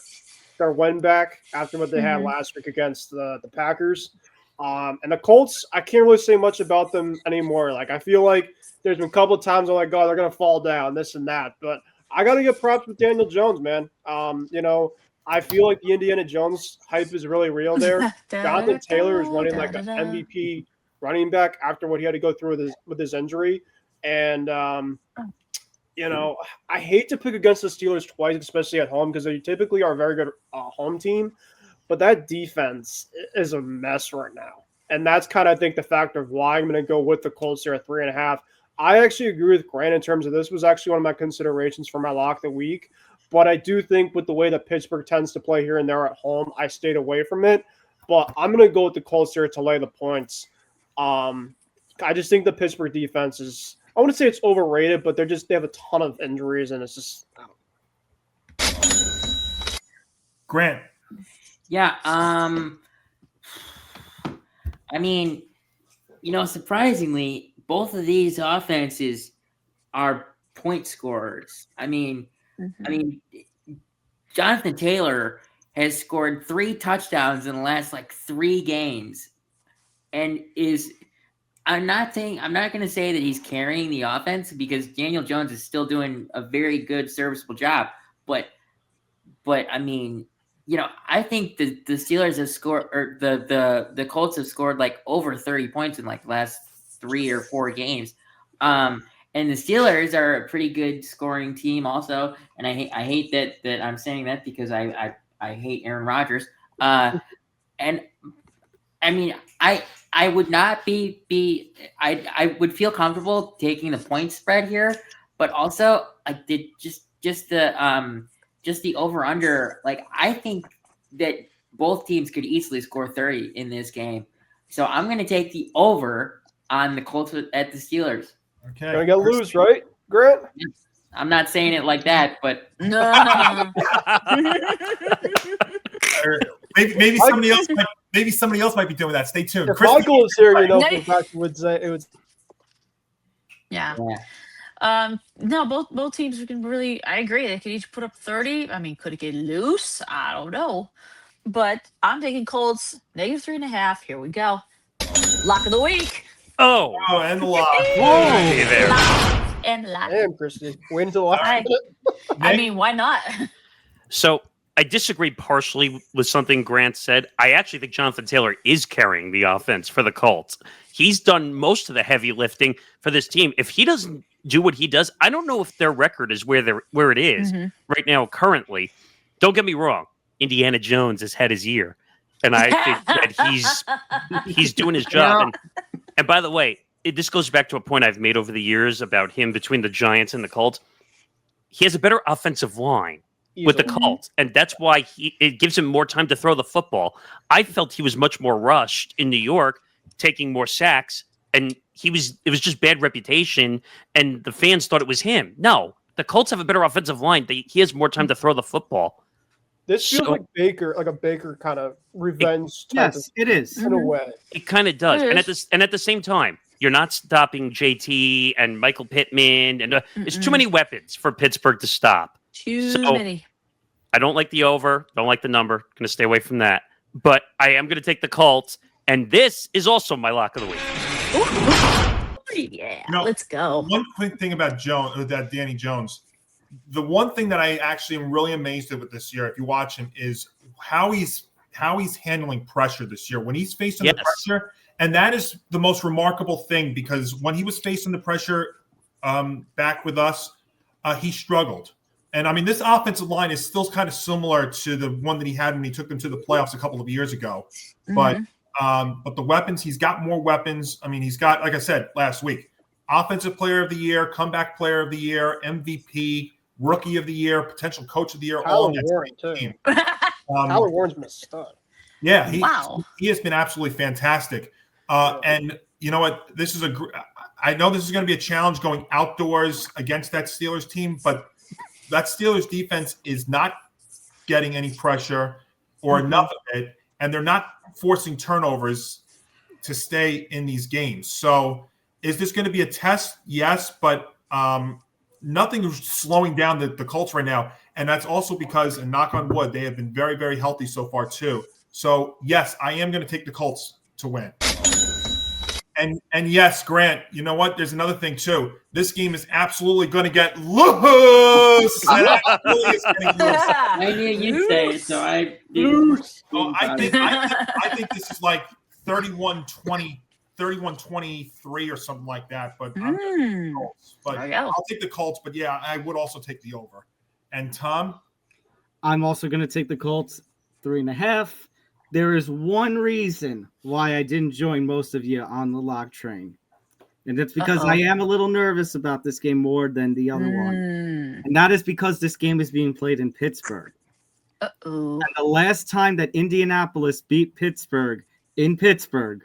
win back after what they had last week against the Packers. And the Colts, I can't really say much about them anymore. I feel like there's been a couple of times I'm like, oh, they're going to fall down, this and that. But I got to give props with Daniel Jones, man. I feel like the Indiana Jones hype is really real there. Jonathan Taylor is running like an MVP running back after what he had to go through with his injury. And, I hate to pick against the Steelers twice, especially at home, because they typically are a very good home team. But that defense is a mess right now. And that's kind of, I think, the factor of why I'm going to go with the Colts here at 3.5. I actually agree with Grant in terms of this was actually one of my considerations for my lock of the week. But I do think with the way that Pittsburgh tends to play here and there at home, I stayed away from it. But I'm going to go with the Colts here to lay the points. I just think the Pittsburgh defense is, I wouldn't say it's overrated, but they have a ton of injuries, and it's just, Grant. Yeah. I mean, surprisingly, both of these offenses are point scorers. I mean, Jonathan Taylor has scored 3 touchdowns in the last 3 games, and I'm not going to say that he's carrying the offense because Daniel Jones is still doing a very good, serviceable job. But I mean, I think the Steelers have scored, or the Colts have scored over 30 points in the last 3 or 4 games. And the Steelers are a pretty good scoring team also. And I hate that I'm saying that because I hate Aaron Rodgers. And I mean, I would not I would feel comfortable taking the point spread here, but also I did just the over under. I think that both teams could easily score 30 in this game. So I'm going to take the over on the Colts at the Steelers. Okay. Gonna get loose, right, Grant? I'm not saying it like that, but No. maybe somebody else might be doing that. Stay tuned. If Michael was here, for a fact would say it would. Yeah. No, both teams can really. I agree. They could each put up 30. I mean, could it get loose? I don't know. But I'm taking Colts -3.5. Here we go. Lock of the week. Oh, and the lock. Hey there. And lock. Damn, Christy. Wait until the last minute. I mean, why not? So I disagree partially with something Grant said. I actually think Jonathan Taylor is carrying the offense for the Colts. He's done most of the heavy lifting for this team. If he doesn't do what he does, I don't know if their record is where it is right now currently. Don't get me wrong. Indiana Jones has had his year, and I think that he's doing his job. And by the way, this goes back to a point I've made over the years about him between the Giants and the Colts. He has a better offensive line with the Colts, and that's why it gives him more time to throw the football. I felt he was much more rushed in New York, taking more sacks, and it was just bad reputation, and the fans thought it was him. No, the Colts have a better offensive line. He has more time to throw the football. This feels like a Baker kind of revenge. Yes, it is in a way. It kind of does, and at the same time, you're not stopping JT and Michael Pittman, and there's too many weapons for Pittsburgh to stop. Too many. I don't like the over. Don't like the number. Going to stay away from that. But I am going to take the Colts, and this is also my lock of the week. Yeah, let's go. One quick thing about Danny Jones. The one thing that I actually am really amazed at with this year, if you watch him, is how he's handling pressure this year. When he's facing the pressure, and that is the most remarkable thing, because when he was facing the pressure back with us, he struggled. And I mean, this offensive line is still kind of similar to the one that he had when he took them to the playoffs a couple of years ago. But the weapons, he's got more weapons. I mean, he's got, like I said last week, Offensive Player of the Year, Comeback Player of the Year, MVP, Rookie of the Year, potential Coach of the Year, all in that team. Tyler Warren's been a stud. Yeah, he has been absolutely fantastic. And you know what? I know this is going to be a challenge going outdoors against that Steelers team, but that Steelers defense is not getting any pressure or enough of it, and they're not forcing turnovers to stay in these games. So is this going to be a test? Yes, but nothing is slowing down the Colts right now. And that's also because, and knock on wood, they have been very, very healthy so far too. So yes, I am going to take the Colts to win. And yes, Grant, you know what? There's another thing too. This game is absolutely going to get loose. I knew you'd say it, so I think this is like 31-20, 31-23 or something like that. But I'm gonna take the Colts. But I'll take the Colts. But yeah, I would also take the over. And Tom, I'm also going to take the Colts 3.5. There is one reason why I didn't join most of you on the lock train. And it's because I am a little nervous about this game more than the other one. And that is because this game is being played in Pittsburgh. Uh-oh. And the last time that Indianapolis beat Pittsburgh in Pittsburgh,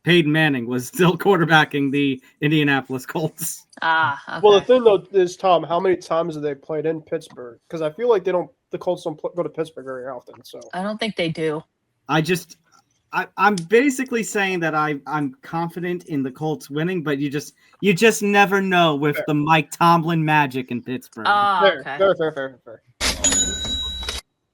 Peyton Manning was still quarterbacking the Indianapolis Colts. Okay. Well, the thing though is, Tom, how many times have they played in Pittsburgh? Because I feel like the Colts don't go to Pittsburgh very often. So I don't think they do. I'm basically saying that I'm confident in the Colts winning, but you just never know with the Mike Tomlin magic in Pittsburgh. Okay. Fair.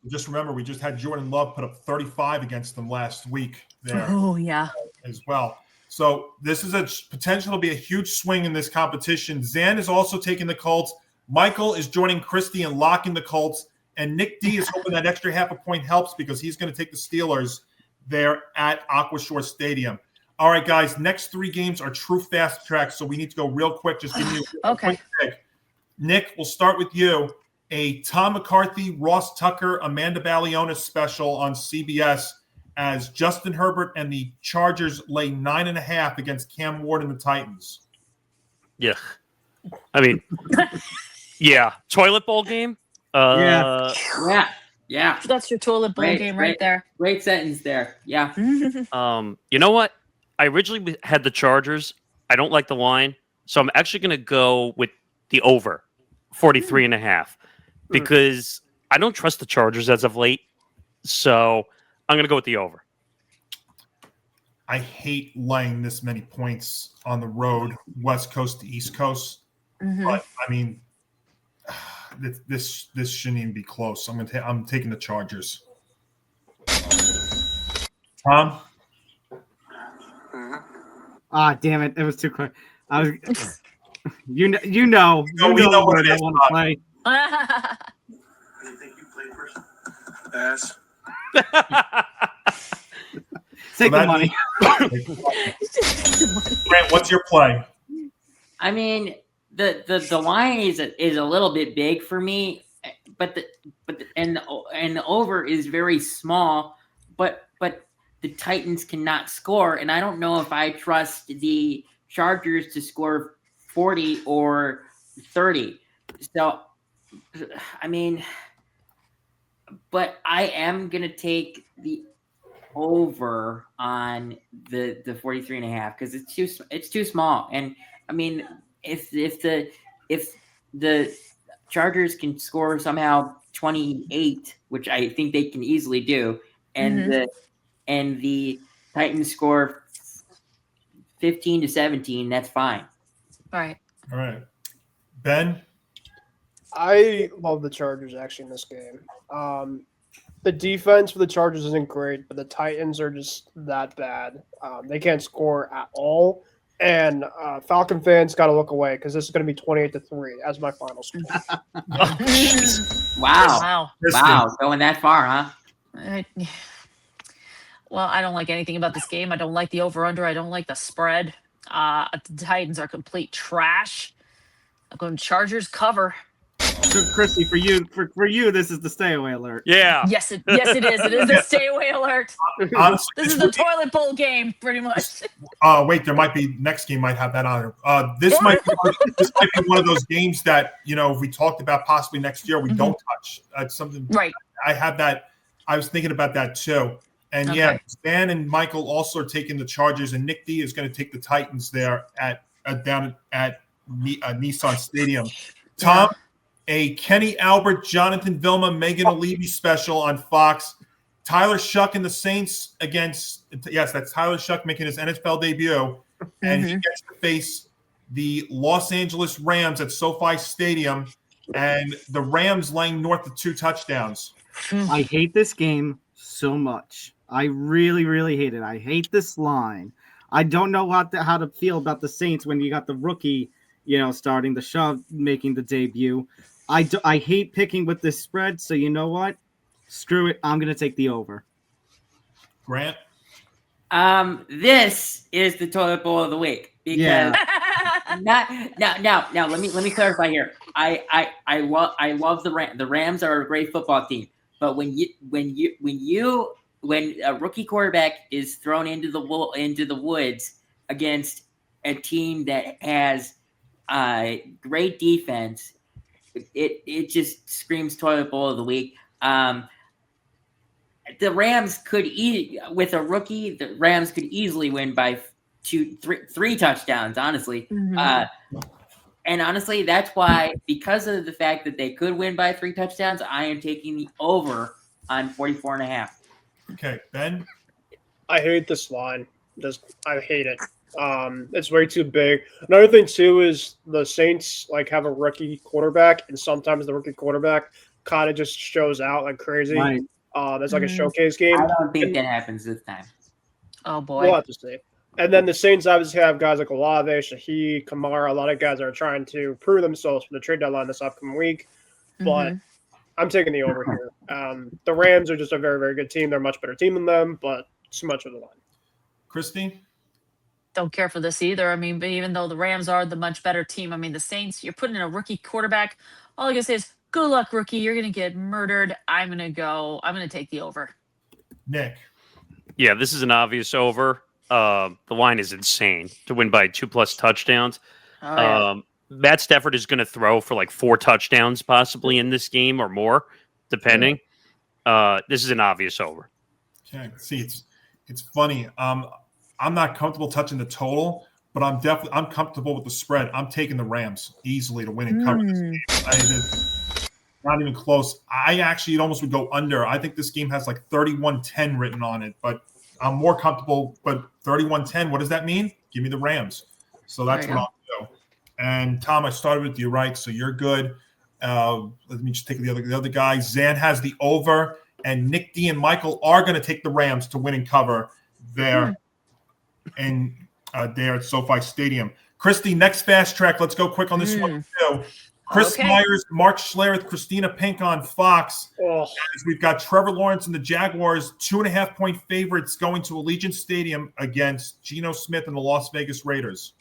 Just remember, we just had Jordan Love put up 35 against them last week there Oh, yeah. as well. So this is a potential to be a huge swing in this competition. Zan is also taking the Colts. Michael is joining Christy and locking the Colts. And Nick D is hoping that extra half a point helps because he's going to take the Steelers there at Aquashore Stadium. All right, guys, next 3 games are true fast tracks, so we need to go real quick. Just give me a quick pick. Nick, we'll start with you. A Tom McCarthy, Ross Tucker, Amanda Balionis special on CBS as Justin Herbert and the Chargers lay 9.5 against Cam Ward and the Titans. Yeah. I mean, yeah. Toilet bowl game? Yeah. That's your toilet bowl game right there. Great sentence there. Yeah. You know what? I originally had the Chargers. I don't like the line, so I'm actually going to go with the over, 43.5, because I don't trust the Chargers as of late. So I'm going to go with the over. I hate laying this many points on the road, West Coast to East Coast. But I mean, this shouldn't even be close. I'm taking the Chargers. Tom? Ah, damn it! It was too quick. I was, you know what I want to play. You think you play first? Ass. Take the money. Grant, what's your play? I mean, the line is a little bit big for me, but the over is very small, but the Titans cannot score, and I don't know if I trust the Chargers to score 40 or 30. So, I mean, but I am gonna take the over on the 43.5 because it's too small. And I mean, if the Chargers can score somehow 28, which I think they can easily do, and the Titans score 15 to 17, that's fine. All right. Ben? I love the Chargers actually in this game. The defense for the Chargers isn't great, but the Titans are just that bad. They can't score at all. And Falcon fans got to look away because this is going to be 28-3 as my final score. Wow. Going that far, huh? Well, I don't like anything about this game. I don't like the over-under. I don't like the spread. The Titans are complete trash. I'm going Chargers cover. So, Christy, for you, this is the stay away alert. Yeah. Yes, it is. It is the stay away alert. Honestly, This is the toilet bowl game, pretty much. Wait, there might be next game might have that on it. This might be one of those games that if we talked about possibly next year, we don't touch. That's something. Right. I have that. I was thinking about that too. And yeah, Stan and Michael also are taking the Chargers, and Nick D is going to take the Titans there down at Nissan Stadium. Tom, a Kenny Albert, Jonathan Vilma, Megan O'Leary special on Fox. Tyler Shuck and the Saints that's Tyler Shuck making his NFL debut, and he gets to face the Los Angeles Rams at SoFi Stadium, and the Rams laying north of 2 touchdowns. I hate this game so much. I really, really hate it. I hate this line. I don't know how to feel about the Saints when you got the rookie, starting the shove, making the debut. I hate picking with this spread, so you know what? Screw it. I'm going to take the over. Grant? This is the toilet bowl of the week because now let me clarify here. I love the Rams are a great football team, but when a rookie quarterback is thrown into the woods against a team that has great defense, it just screams toilet bowl of the week. The Rams could with a rookie. The Rams could easily win by three touchdowns. Honestly, and honestly, that's why, because of the fact that they could win by 3 touchdowns, I am taking the over on 44.5. Okay, Ben. I hate this line. I hate it. It's way too big. Another thing too is the Saints have a rookie quarterback, and sometimes the rookie quarterback kind of just shows out like crazy. Right. That's like a showcase game. I don't think that happens this time. Oh boy. We'll have to see. And then the Saints obviously have guys like Olave, Shaheed, Kamara. A lot of guys are trying to prove themselves for the trade deadline this upcoming week. But I'm taking the over here. The Rams are just a very, very good team. They're a much better team than them, but too much of the line. Christy? Don't care for this either. I mean, but even though the Rams are the much better team, I mean, the Saints, you're putting in a rookie quarterback. All I can say is, good luck, rookie. You're going to get murdered. I'm going to take the over. Nick? Yeah, this is an obvious over. The line is insane to win by 2+ touchdowns. Oh, yeah. Matt Stafford is going to throw for 4 touchdowns possibly in this game or more, depending. This is an obvious over. Okay. See, it's funny. I'm not comfortable touching the total, but I'm comfortable with the spread. I'm taking the Rams easily to win and cover this game. Not even close. It almost would go under. I think this game has 31-10 written on it, but I'm more comfortable. But 31-10, what does that mean? Give me the Rams. So that's what I'll do. And Tom, I started with you, right? So you're good. Let me just take the other guy. Zan has the over, and Nick D and Michael are going to take the Rams to win and cover there there at SoFi Stadium. Christy, next fast track. Let's go quick on this one too. Chris Myers, Mark Schlereth, Christina Pink on Fox. We've got Trevor Lawrence and the Jaguars, 2.5-point favorites going to Allegiant Stadium against Geno Smith and the Las Vegas Raiders.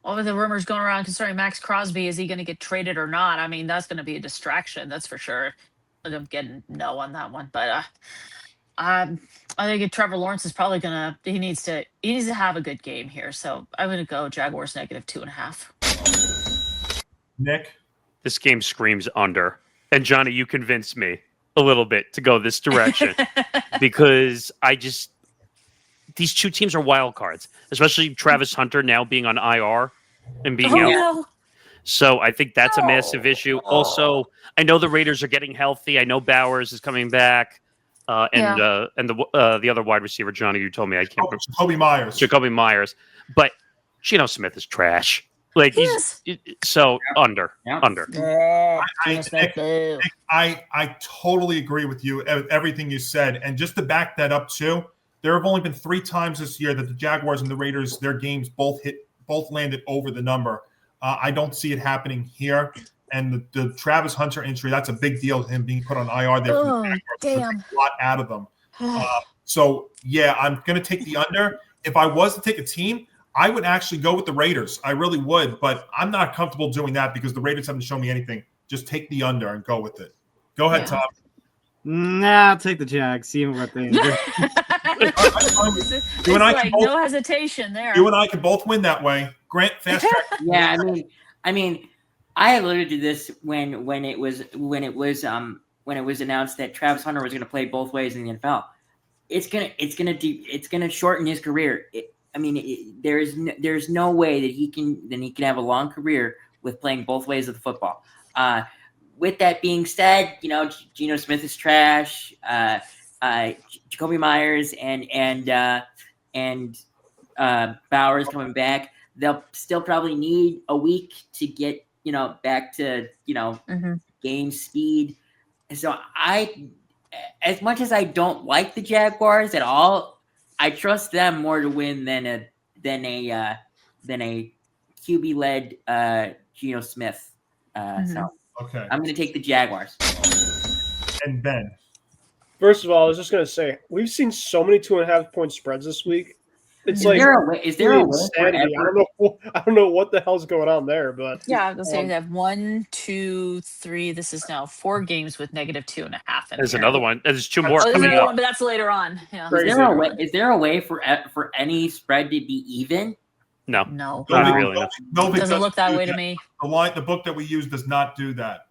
All of the rumors going around concerning Max Crosby, is he going to get traded or not? I mean, that's going to be a distraction, that's for sure. I'm getting no on that one, but I think Trevor Lawrence is probably he needs to have a good game here. So I'm going to go Jaguars -2.5. Nick? This game screams under. And Johnny, you convinced me a little bit to go this direction because these two teams are wild cards, especially Travis Hunter now being on IR and being out. No. So I think that's a massive issue. Also, I know the Raiders are getting healthy. I know Bowers is coming back. And the other wide receiver, Johnny, you told me I can't remember. Jacoby Myers. But Geno Smith is trash. Under. I totally agree with you, everything you said. And just to back that up too, there have only been 3 times this year that the Jaguars and the Raiders, their games both landed over the number. I don't see it happening here. And the Travis Hunter injury, that's a big deal, him being put on IR there. Damn. A lot out of them. So, yeah, I'm going to take the under. If I was to take a team, I would actually go with the Raiders. I really would, but I'm not comfortable doing that because the Raiders haven't shown me anything. Just take the under and go with it. Go ahead, Tom. Nah, I'll take the Jags. See what they do. No hesitation there. You and I can both win that way. Grant, fast track. Yeah, I mean, I alluded to this when it was announced that Travis Hunter was going to play both ways in the NFL. It's gonna shorten his career. There's no way that he can have a long career with playing both ways of the football. With that being said, Geno Smith is trash. Jacoby Myers and Bowers coming back. They'll still probably need a week to get back to game speed. So as much as I don't like the Jaguars at all, I trust them more to win than a QB led Geno Smith. So okay, I'm going to take the Jaguars. And Ben. First of all, I was just going to say we've seen so many 2.5-point spreads this week. It's is there a way insanity. I don't know what the hell's going on there, but yeah, I was going to say they have 1, 2, 3. This is now 4 games with -2.5. There's another one. There's 2 more coming up, up. but that's later on. Yeah. Is there a way for any spread to be even? No. No. Not really, no. Novik Doesn't look that do way to me. The book that we use does not do that.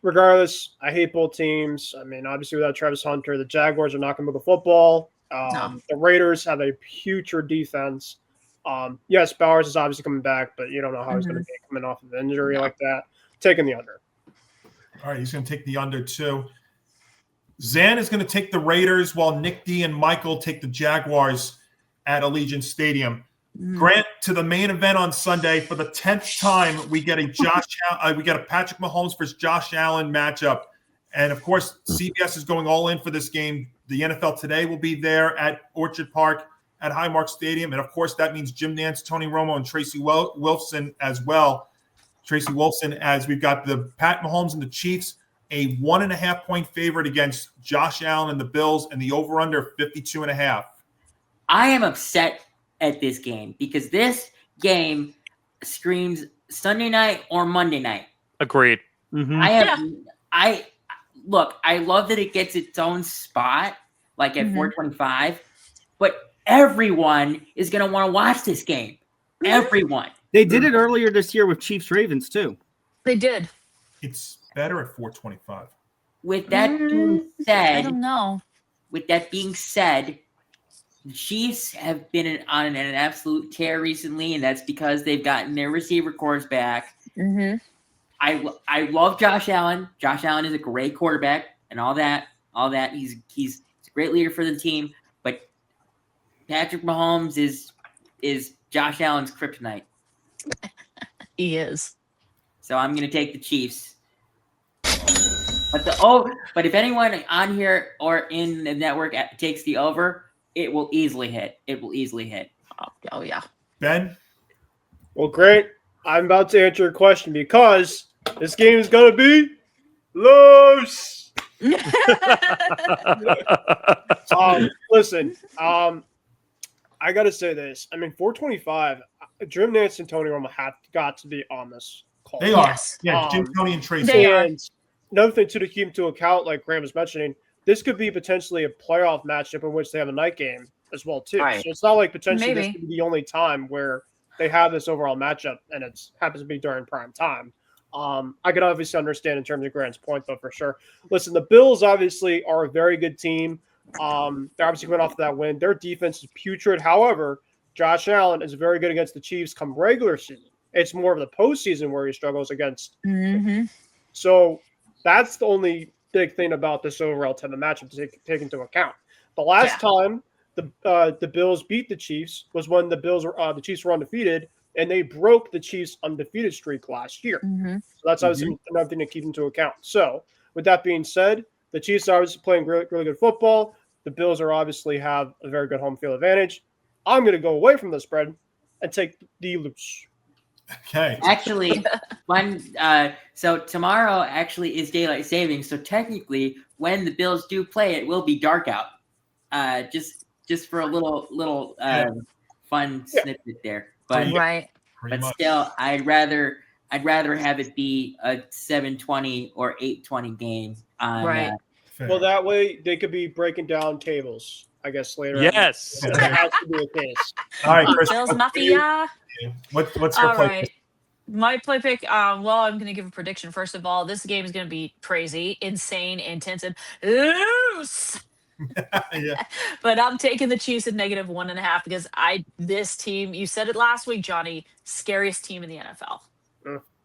Regardless, I hate both teams. I mean, obviously without Travis Hunter, the Jaguars are not going to move the football. No. The Raiders have a putrid defense. Yes, Bowers is obviously coming back, but you don't know how he's going to be coming off of an injury like that. Taking the under. All right, he's going to take the under too. Zan is going to take the Raiders while Nick D and Michael take the Jaguars at Allegiant Stadium. Grant, to the main event on Sunday for the 10th time, we get a Patrick Mahomes versus Josh Allen matchup, and of course, CBS is going all in for this game. The NFL Today will be there at Orchard Park at Highmark Stadium, and of course, that means Jim Nantz, Tony Romo, and Tracy Wolfson as well. Tracy Wolfson, as we've got the Pat Mahomes and the Chiefs, a 1.5-point favorite against Josh Allen and the Bills, and the over/under 52.5. I am upset at this game because this game screams Sunday night or Monday night. Agreed. I love that it gets its own spot, like at 4:25, but everyone is going to want to watch this game. Everyone. They did it earlier this year with Chiefs Ravens too. They did. It's better at 4:25. With that being said, I don't know. With that being said, the Chiefs have been on an absolute tear recently, and that's because they've gotten their receiver cores back. I love Josh Allen. Josh Allen is a great quarterback and all that. He's a great leader for the team. But Patrick Mahomes is Josh Allen's kryptonite. He is. So I'm going to take the Chiefs. But if anyone on here or in the network takes the over, it will easily hit. Oh yeah. Ben? Well, great. I'm about to answer your question because this game is going to be loose. Listen, I got to say this. I mean, 4:25, Jim Nantz and Tony Romo have got to be on this call. They are. Yes. Yeah, Jim, Tony, and Tracy. They are. And another thing, too, to keep into account, like Graham was mentioning, this could be potentially a playoff matchup in which they have a night game as well, too. Right. So it's not like potentially this Maybe. could be the only time where they have this overall matchup, and it happens to be during prime time. I could obviously understand in terms of Grant's point, though, for sure. Listen, the Bills obviously are a very good team. They're obviously coming off of that win. Their defense is putrid. However, Josh Allen is very good against the Chiefs come regular season. It's more of the postseason where he struggles against. So that's the only big thing about this overall type of matchup to take into account. The last time the Bills beat the Chiefs was when the Chiefs were undefeated, and they broke the Chiefs' undefeated streak last year. So that's obviously another thing to keep into account. So with that being said, the Chiefs are obviously playing really, really good football. The Bills are obviously have a very good home field advantage. I'm going to go away from the spread and take the loose. Okay. Actually, so tomorrow actually is daylight savings. So technically, when the Bills do play, it will be dark out. Just for a little fun snippet there. But still, I'd rather have it be a 7:20 or 8:20 game. Well, that way they could be breaking down tables, I guess, later. Yes. That has to be the case. All right, Chris. Bills Mafia. What's your All play? right. My play pick, I'm going to give a prediction. First of all, this game is going to be crazy, insane, intensive, loose. Yeah. But I'm taking the Chiefs at -1.5 because this team, you said it last week, Johnny, scariest team in the NFL.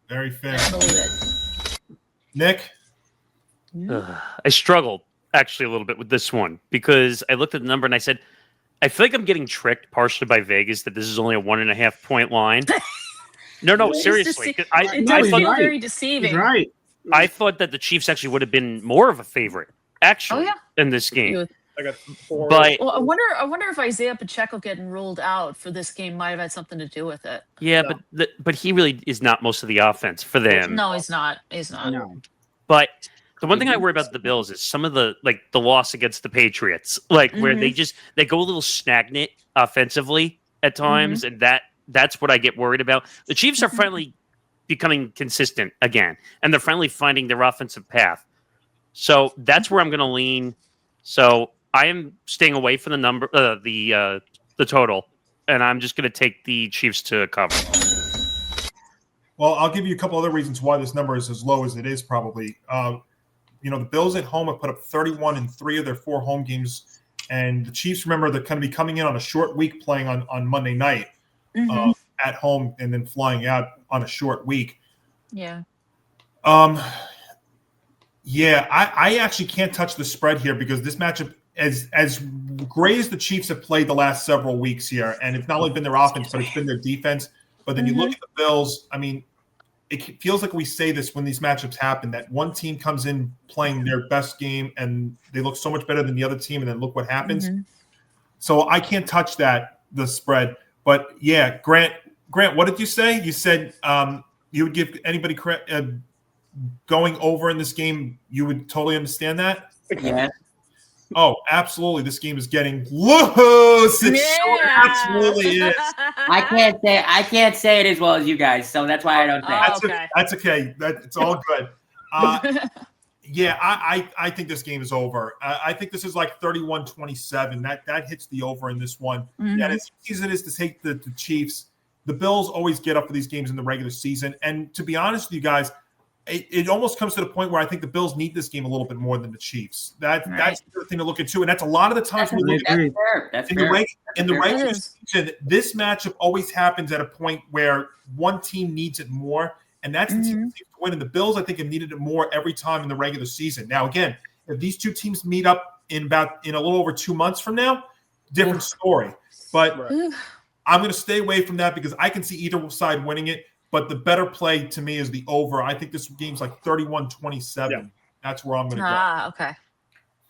Very fair. I believe it. Nick? I struggled actually a little bit with this one because I looked at the number and I said, I feel like I'm getting tricked partially by Vegas that this is only a 1.5-point line. No, seriously. It does feel very deceiving. He's right. I thought that the Chiefs actually would have been more of a favorite, actually, in this game. But Well, I wonder if Isaiah Pacheco getting ruled out for this game might have had something to do with it. yeah, but he really is not most of the offense for them. No, he's not. He's not. No. But the one thing I worry about the Bills is some of the loss against the Patriots, where they go a little stagnant offensively at times, and that's what I get worried about. The Chiefs are finally becoming consistent again, and they're finally finding their offensive path. So that's where I'm going to lean. So I am staying away from the number, the total, and I'm just going to take the Chiefs to cover. Well, I'll give you a couple other reasons why this number is as low as it is probably. The Bills at home have put up 31 in 3 of their 4 home games. And the Chiefs, remember, they're going to be coming in on a short week playing on Monday night at home and then flying out on a short week. Yeah. I actually can't touch the spread here because this matchup, as great as the Chiefs have played the last several weeks here, and it's not only been their offense, but it's been their defense. But then you look at the Bills, I mean, it feels like we say this when these matchups happen, that one team comes in playing their best game and they look so much better than the other team, and then look what happens. So I can't touch the spread. But, yeah, Grant, what did you say? You said you would give anybody going over in this game, you would totally understand that? Yeah. Oh, absolutely. This game is getting loose. It sure absolutely is. I can't say it as well as you guys, so that's why I don't say it. That's okay. It's all good. I think this game is over. I think this is like 31-27. That hits the over in this one. And as easy as it is to take the Chiefs, the Bills always get up for these games in the regular season. And to be honest with you guys, it almost comes to the point where I think the Bills need this game a little bit more than the Chiefs. That's the thing to look into, and that's a lot of the times we look at in the regular season. This matchup always happens at a point where one team needs it more, and that's the team to win. And the Bills, I think, have needed it more every time in the regular season. Now, again, if these two teams meet up in a little over 2 months from now, different story. But I'm going to stay away from that because I can see either side winning it. But the better play to me is the over. I think this game's like 31-27. Yeah. That's where I'm going to go. Okay.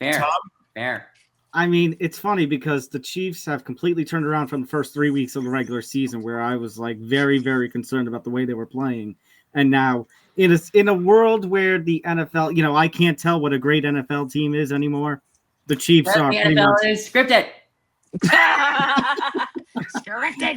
Fair. Tom? Fair. I mean, it's funny because the Chiefs have completely turned around from the first 3 weeks of the regular season where I was like very, very concerned about the way they were playing. And now in a world where the NFL, I can't tell what a great NFL team is anymore. The Chiefs are pretty much is scripted.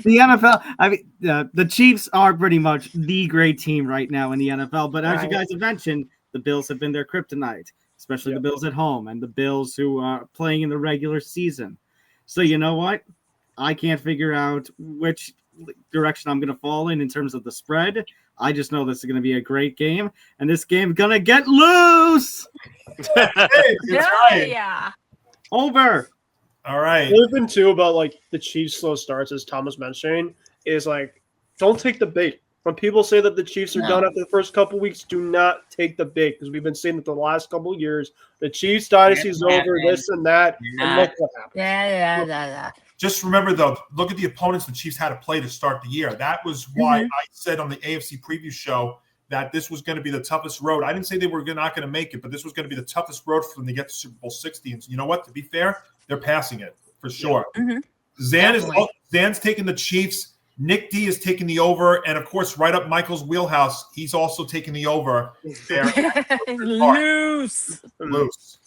The NFL, the Chiefs are pretty much the great team right now in the NFL. But as you guys have mentioned, the Bills have been their kryptonite, especially the Bills at home and the Bills who are playing in the regular season. So you know what? I can't figure out which direction I'm going to fall in terms of the spread. I just know this is going to be a great game, and this game's going to get loose. Yeah. Over. All right. The other thing, too, about, the Chiefs' slow starts, as Tom was mentioning, is, don't take the bait. When people say that the Chiefs are done after the first couple weeks, do not take the bait, because we've been saying that the last couple of years, the Chiefs' dynasty is over, this and that, and look what happened. Yeah. Just remember, though, look at the opponents the Chiefs had to play to start the year. That was why I said on the AFC preview show that this was going to be the toughest road. I didn't say they were not going to make it, but this was going to be the toughest road for them to get to Super Bowl 60. And you know what? To be fair, they're passing it for sure. Zan's taking the Chiefs. Nick D is taking the over. And, of course, right up Michael's wheelhouse, he's also taking the over. Loose,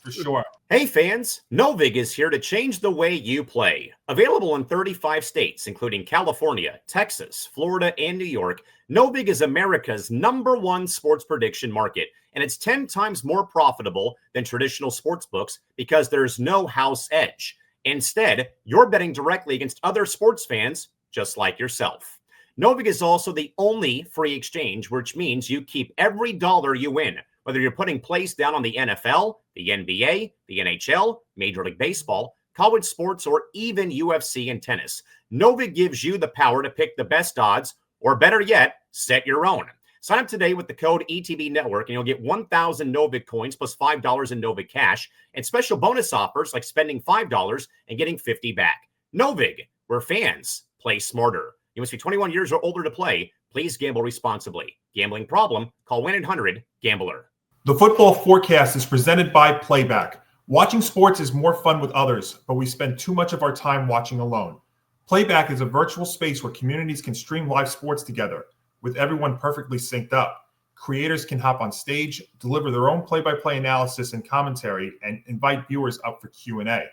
for sure. Hey, fans. Novig is here to change the way you play. Available in 35 states, including California, Texas, Florida, and New York, Novig is America's #1 sports prediction market, and it's 10 times more profitable than traditional sports books because there's no house edge. Instead, you're betting directly against other sports fans just like yourself. Novig is also the only free exchange, which means you keep every dollar you win, whether you're putting plays down on the NFL, the NBA, the NHL, Major League Baseball, college sports, or even UFC and tennis. Novig gives you the power to pick the best odds, or better yet, set your own. Sign up today with the code ETB Network, and you'll get 1,000 Novig coins plus $5 in Novig cash, and special bonus offers like spending $5 and getting $50 back. Novig, where fans play smarter. You must be 21 years or older to play. Please gamble responsibly. Gambling problem? Call 1-800-GAMBLER. The football forecast is presented by Playback. Watching sports is more fun with others, but we spend too much of our time watching alone. Playback is a virtual space where communities can stream live sports together, with everyone perfectly synced up. Creators can hop on stage, deliver their own play-by-play analysis and commentary, and invite viewers up for Q&A.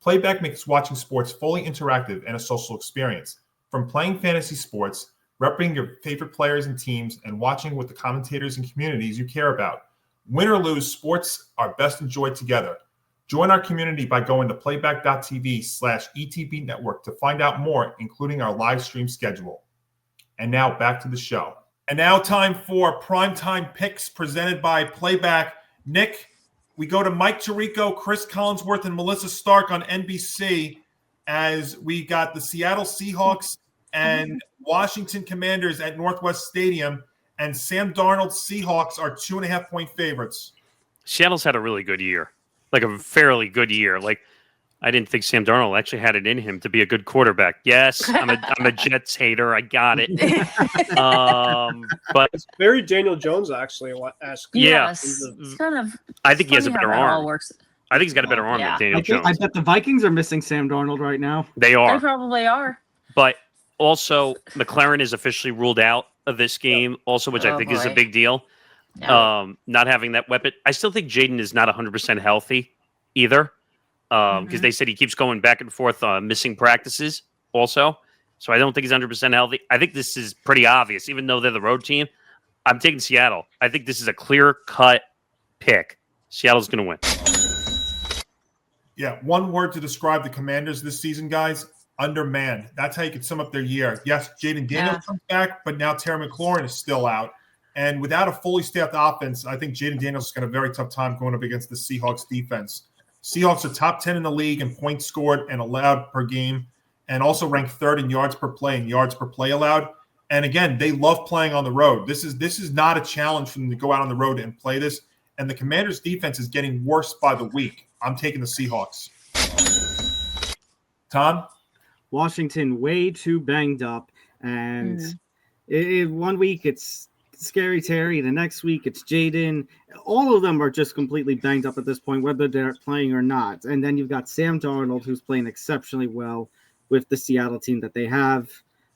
Playback makes watching sports fully interactive and a social experience. From playing fantasy sports, repping your favorite players and teams, and watching with the commentators and communities you care about. Win or lose, sports are best enjoyed together. Join our community by going to playback.tv/ETB Network to find out more, including our live stream schedule. And now back to the show. And now time for Primetime Picks presented by Playback. Nick, we go to Mike Tirico, Chris Collinsworth, and Melissa Stark on NBC as we got the Seattle Seahawks and Washington Commanders at Northwest Stadium, and Sam Darnold's Seahawks are 2.5-point favorites. Seattle's had a really good year, like a fairly good year. Like, I didn't think Sam Darnold actually had it in him to be a good quarterback. Yes, I'm a Jets hater. I got it. But it's very Daniel Jones actually. Yes, it's kind of. I think he has a better arm. Works. I think he's got a better arm than Daniel Jones. I bet the Vikings are missing Sam Darnold right now. They are. They probably are. But also, McLaren is officially ruled out of this game. Also, which I think is a big deal. Yeah. Not having that weapon. I still think Jaden is not 100% healthy either. Because they said he keeps going back and forth missing practices also. So I don't think he's 100% healthy. I think this is pretty obvious, even though they're the road team. I'm taking Seattle. I think this is a clear-cut pick. Seattle's going to win. Yeah, one word to describe the Commanders this season, guys: undermanned. That's how you can sum up their year. Yes, Jaden Daniels comes back, but now Terry McLaurin is still out. And without a fully staffed offense, I think Jaden Daniels is going to have a very tough time going up against the Seahawks defense. Seahawks are top 10 in the league in points scored and allowed per game, and also ranked third in yards per play and yards per play allowed. And again, they love playing on the road. This is not a challenge for them to go out on the road and play this. And the Commanders' defense is getting worse by the week. I'm taking the Seahawks. Tom? Washington way too banged up, and one week it's Scary Terry, the next week it's Jaden. All of them are just completely banged up at this point, whether they're playing or not. And then you've got Sam Darnold, who's playing exceptionally well with the Seattle team that they have.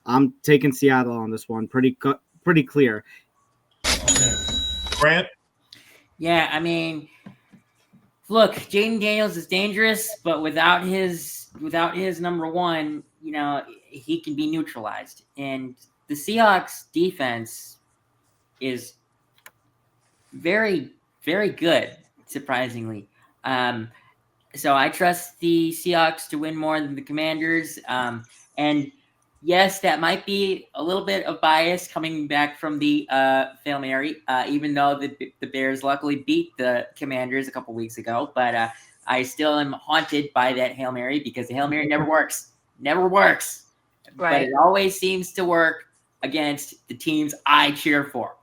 I'm taking Seattle on this one, pretty clear. Okay. Grant? Yeah, I mean, look, Jaden Daniels is dangerous, but without his number one, he can be neutralized. And the Seahawks defense is very, very good, surprisingly. So I trust the Seahawks to win more than the Commanders. And yes, that might be a little bit of bias coming back from the Hail Mary, even though the Bears luckily beat the Commanders a couple weeks ago. But I still am haunted by that Hail Mary because the Hail Mary never works. Never works. Right. But it always seems to work against the teams I cheer for.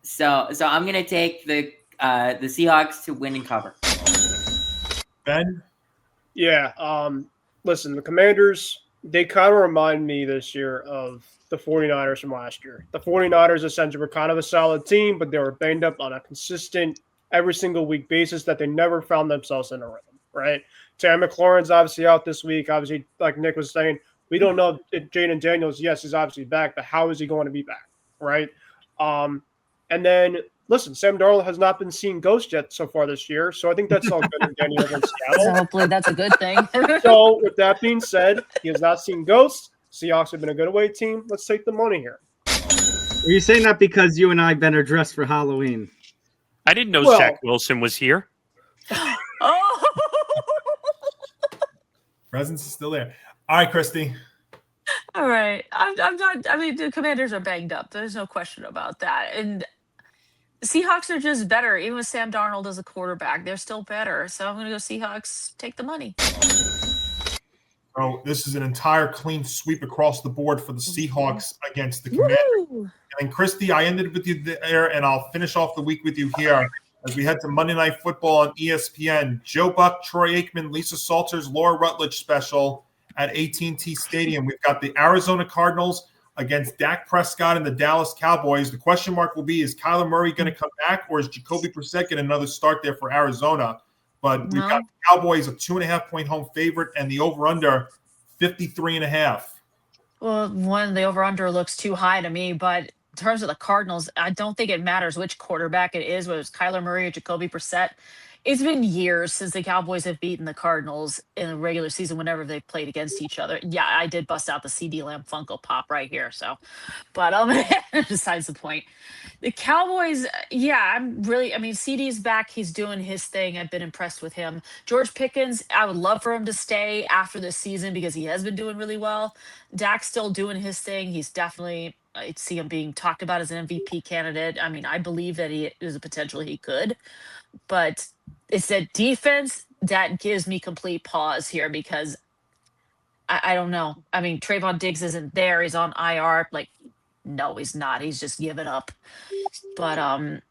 So I'm gonna take the Seahawks to win and cover. Ben? Yeah. Listen, the Commanders, they kind of remind me this year of the 49ers from last year. The 49ers essentially were kind of a solid team, but they were banged up on a consistent every single week basis that they never found themselves in a rhythm, right? Terry McLaurin's obviously out this week. Obviously, like Nick was saying, we don't know if Jaden Daniels, yes, he's obviously back, but how is he going to be back, right? And then, listen, Sam Darnold has not been seeing ghosts yet so far this year, so I think that's all good and dandy against Seattle. So hopefully that's a good thing. So, with that being said, he has not seen ghosts. Seahawks have been a good away team. Let's take the money here. Are you saying that because you and I been dressed for Halloween? I didn't know Zach Wilson was here. Oh, Presence is still there. All right, Christy. all right. I'm not. I mean, the Commanders are banged up. There's no question about that. And the Seahawks are just better. Even with Sam Darnold as a quarterback, they're still better. So I'm going to go Seahawks. Take the money. Oh, this is an entire clean sweep across the board for the Seahawks against the Commanders. Woo! And Christy, I ended with you there, and I'll finish off the week with you here as we head to Monday Night Football on ESPN. Joe Buck, Troy Aikman, Lisa Salters, Laura Rutledge special at AT&T Stadium. We've got the Arizona Cardinals against Dak Prescott and the Dallas Cowboys. The question mark will be, is Kyler Murray going to come back, or is Jacoby Brissett getting another start there for Arizona? But we've got the Cowboys a 2.5-point home favorite, and the over-under 53.5. Well, the over-under looks too high to me, but in terms of the Cardinals, I don't think it matters which quarterback it is, whether it's Kyler Murray or Jacoby Brissett. It's been years since the Cowboys have beaten the Cardinals in the regular season whenever they've played against each other. Yeah, I did bust out the CD Lamb Funko Pop right here. So, but besides the point. The Cowboys, yeah, I mean, CD's back. He's doing his thing. I've been impressed with him. George Pickens, I would love for him to stay after this season because he has been doing really well. Dak's still doing his thing. He's definitely, I see him being talked about as an MVP candidate. I mean, I believe that he is a potential he could, but it's that defense that gives me complete pause here because I don't know. I mean, Trayvon Diggs isn't there. He's on IR. Like, no, he's not. He's just given up. But I'm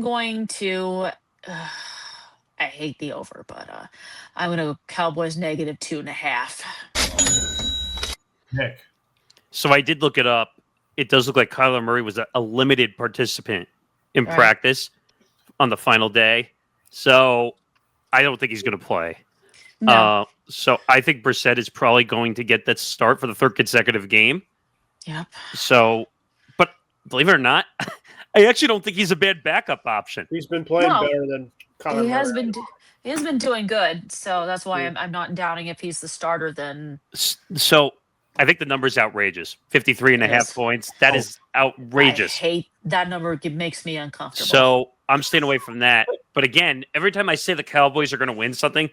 going to. I hate the over, but I'm going to go Cowboys negative 2.5. Nick. So I did look it up. It does look like Kyler Murray was a limited participant in practice on the final day. So I don't think he's going to play. No. So I think Brissett is probably going to get that start for the third consecutive game. Yep. So, but believe it or not, I actually don't think he's a bad backup option. He's been playing better than Kyler He has Murray. he has been doing good. So that's why I'm not doubting if he's the starter then. So I think the number's outrageous. 53.5 points. That is outrageous. I hate that number. It makes me uncomfortable. So I'm staying away from that. But again, every time I say the Cowboys are going to win something,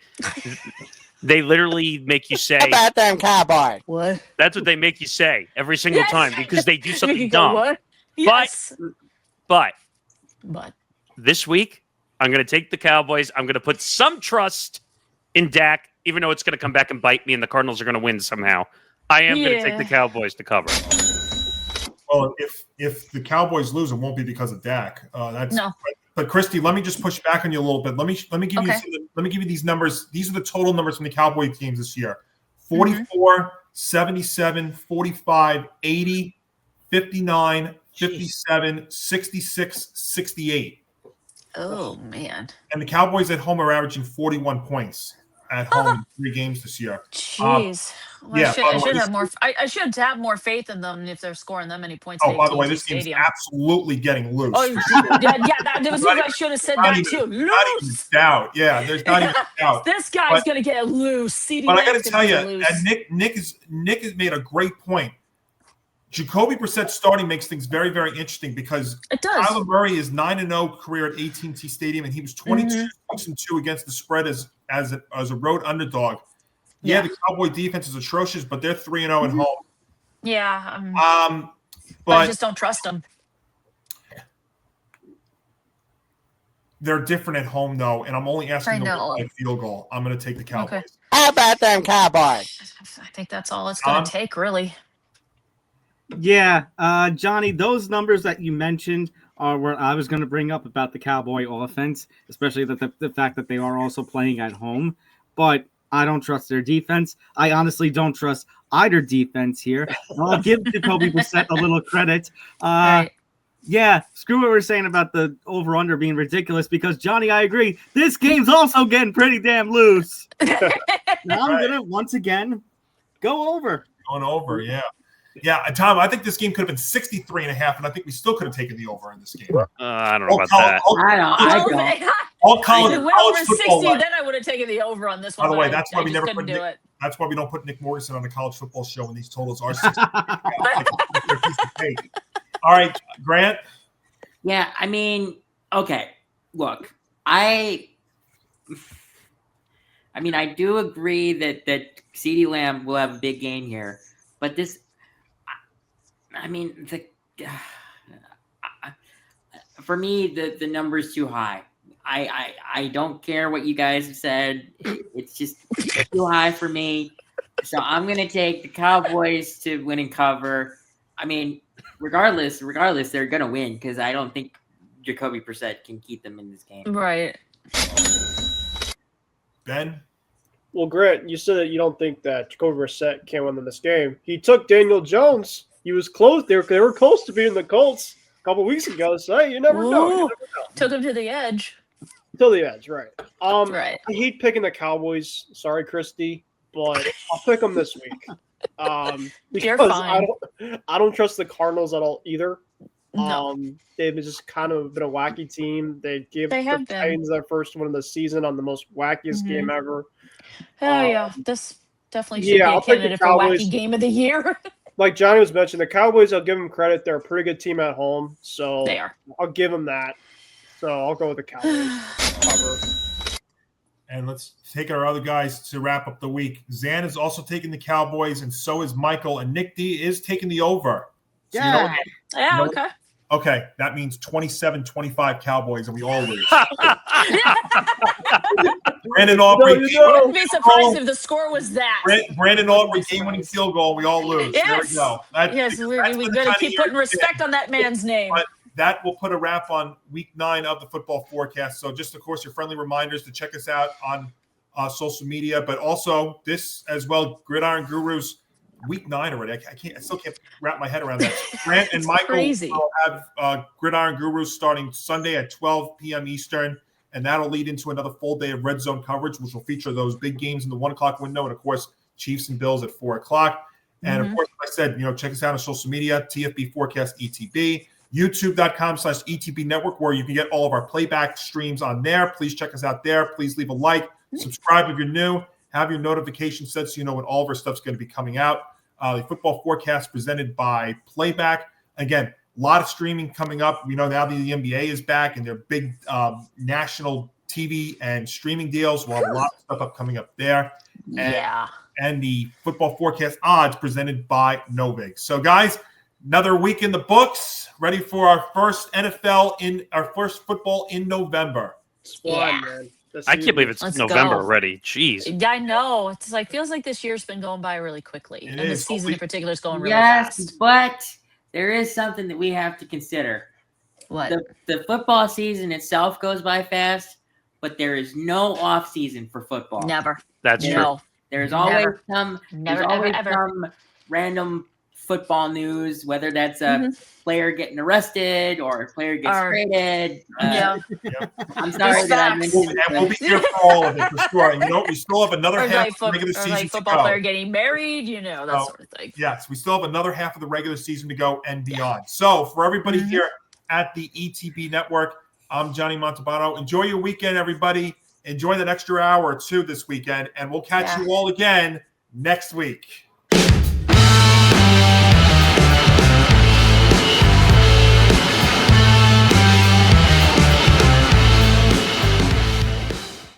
they literally make you say, How about them Cowboys? What? That's what they make you say every single time because they do something You go, dumb. what? Yes. But But this week, I'm going to take the Cowboys. I'm going to put some trust in Dak, even though it's going to come back and bite me and the Cardinals are going to win somehow. I am going to take the Cowboys to cover. Well, if the Cowboys lose, it won't be because of Dak. No. But Christy, let me just push back on you a little bit. Let me give you these numbers. These are the total numbers from the Cowboys teams this year: 44, 77, 45, 80, 59, 57, 66, 68. Oh man. And the Cowboys at home are averaging 41 points at home in 3 games this year. Jeez. Well, I should have more. I should have more faith in them if they're scoring that many points. Oh, by the way, this game's absolutely getting loose. Oh, that was what I should have said that too. Loose. Not even doubt. Yeah, there's not even doubt. This guy's gonna get loose. But I got to tell you, and Nick has made a great point. Jacoby Brissett starting makes things very, very interesting because Kyler Murray is 9-0 career at AT&T Stadium, and he was 22-2 against the spread as a road underdog. Yeah, the Cowboy defense is atrocious, but they're 3-0 at home. Yeah. But I just don't trust them. They're different at home, though, and I'm only asking them to field goal. I'm going to take the Cowboys. Okay. How about them Cowboys? I think that's all it's going to take, really. Yeah, Johnny, those numbers that you mentioned are where I was going to bring up about the Cowboy offense, especially the fact that they are also playing at home. But I don't trust their defense. I honestly don't trust either defense here. I'll give Jacoby Brissett a little credit. Yeah, screw what we're saying about the over-under being ridiculous because, Johnny, I agree. This game's also getting pretty damn loose. Now I'm going to, once again, go over. Going over, yeah. Yeah, Tom, I think this game could have been 63.5, and I think we still could have taken the over in this game. I don't know about that. I don't. All college, if it went over 60, then I would have taken the over on this one. By the way, that's why we never couldn't do it. That's why we don't put Nick Morrison on the college football show when these totals are 60. All right, Grant. Yeah, I mean, okay. Look, I do agree that CeeDee Lamb will have a big game here, but this. I mean, for me, the number's too high. I don't care what you guys have said. It's just too high for me. So I'm going to take the Cowboys to win and cover. I mean, regardless, they're going to win because I don't think Jacoby Brissett can keep them in this game. Right. Ben? Well, Grant, you said that you don't think that Jacoby Brissett can win in this game. He took Daniel Jones. He was close. They were close to being the Colts a couple weeks ago. So hey, you never know. Took him to the edge. To the edge, right? Right. I hate picking the Cowboys. Sorry, Christy, but I'll pick them this week. You're Because fine. I don't trust the Cardinals at all either. No. They've just kind of been a wacky team. They gave They the have been. Titans their first one of the season on the most wackiest game ever. Oh yeah, this definitely should be I'll a take the candidate for Cowboys. wacky game of the year. Like Johnny was mentioning, the Cowboys, I'll give them credit. They're a pretty good team at home. So They are. I'll give them that. So I'll go with the Cowboys cover. And let's take our other guys to wrap up the week. Zan is also taking the Cowboys, and so is Michael. And Nick D is taking the over. So you know what- Yeah, No. okay. Okay, that means 27-25 Cowboys, and we all lose. Brandon Aubrey, I wouldn't be surprised if the score was that. Brandon Aubrey, game-winning field goal. We all lose. Yes. There we go. Yes, we that's the got kind to of keep year putting it respect is. on that man's name. But that will put a wrap on week 9 of the football forecast. So just, of course, your friendly reminders to check us out on social media, but also this as well, Gridiron Gurus, week 9 already. I still can't wrap my head around that. Grant and Michael crazy. will have Gridiron Gurus starting Sunday at 12 p.m. Eastern, and that'll lead into another full day of red zone coverage, which will feature those big games in the 1 o'clock window, and of course, Chiefs and Bills at 4 o'clock. And of course, like I said, check us out on social media, TFB Forecast ETB, youtube.com/ETB Network, where you can get all of our playback streams on there. Please check us out there. Please leave a like, subscribe if you're new, have your notifications set so you know when all of our stuff's going to be coming out. The football forecast presented by Playback. Again, a lot of streaming coming up. We know now the NBA is back and their big national TV and streaming deals. We'll have a lot of stuff coming up there. And the football forecast odds presented by Novig. So, guys, another week in the books. Ready for our first football in November. It's fun, man. I can't believe it's Let's November go. already. Jeez. I know. It's like feels like this year's been going by really quickly, and this season in particular is going really Yes, fast. but there is something that we have to consider. What? The football season itself goes by fast, but there is no off season for football. Never. That's true. No. There's always Never. some Never, there's always ever. some random football news, whether that's a player getting arrested or a player gets traded. I'm sorry that I mentioned it. And we'll be here for all of it for sure. And we still have another Or half like of the regular season to football go. player getting married, that sort of thing. Yes, we still have another half of the regular season to go and beyond. So for everybody here at the ETB Network, I'm Johnny Montalbano. Enjoy your weekend, everybody. Enjoy that extra hour or two this weekend, and we'll catch you all again next week.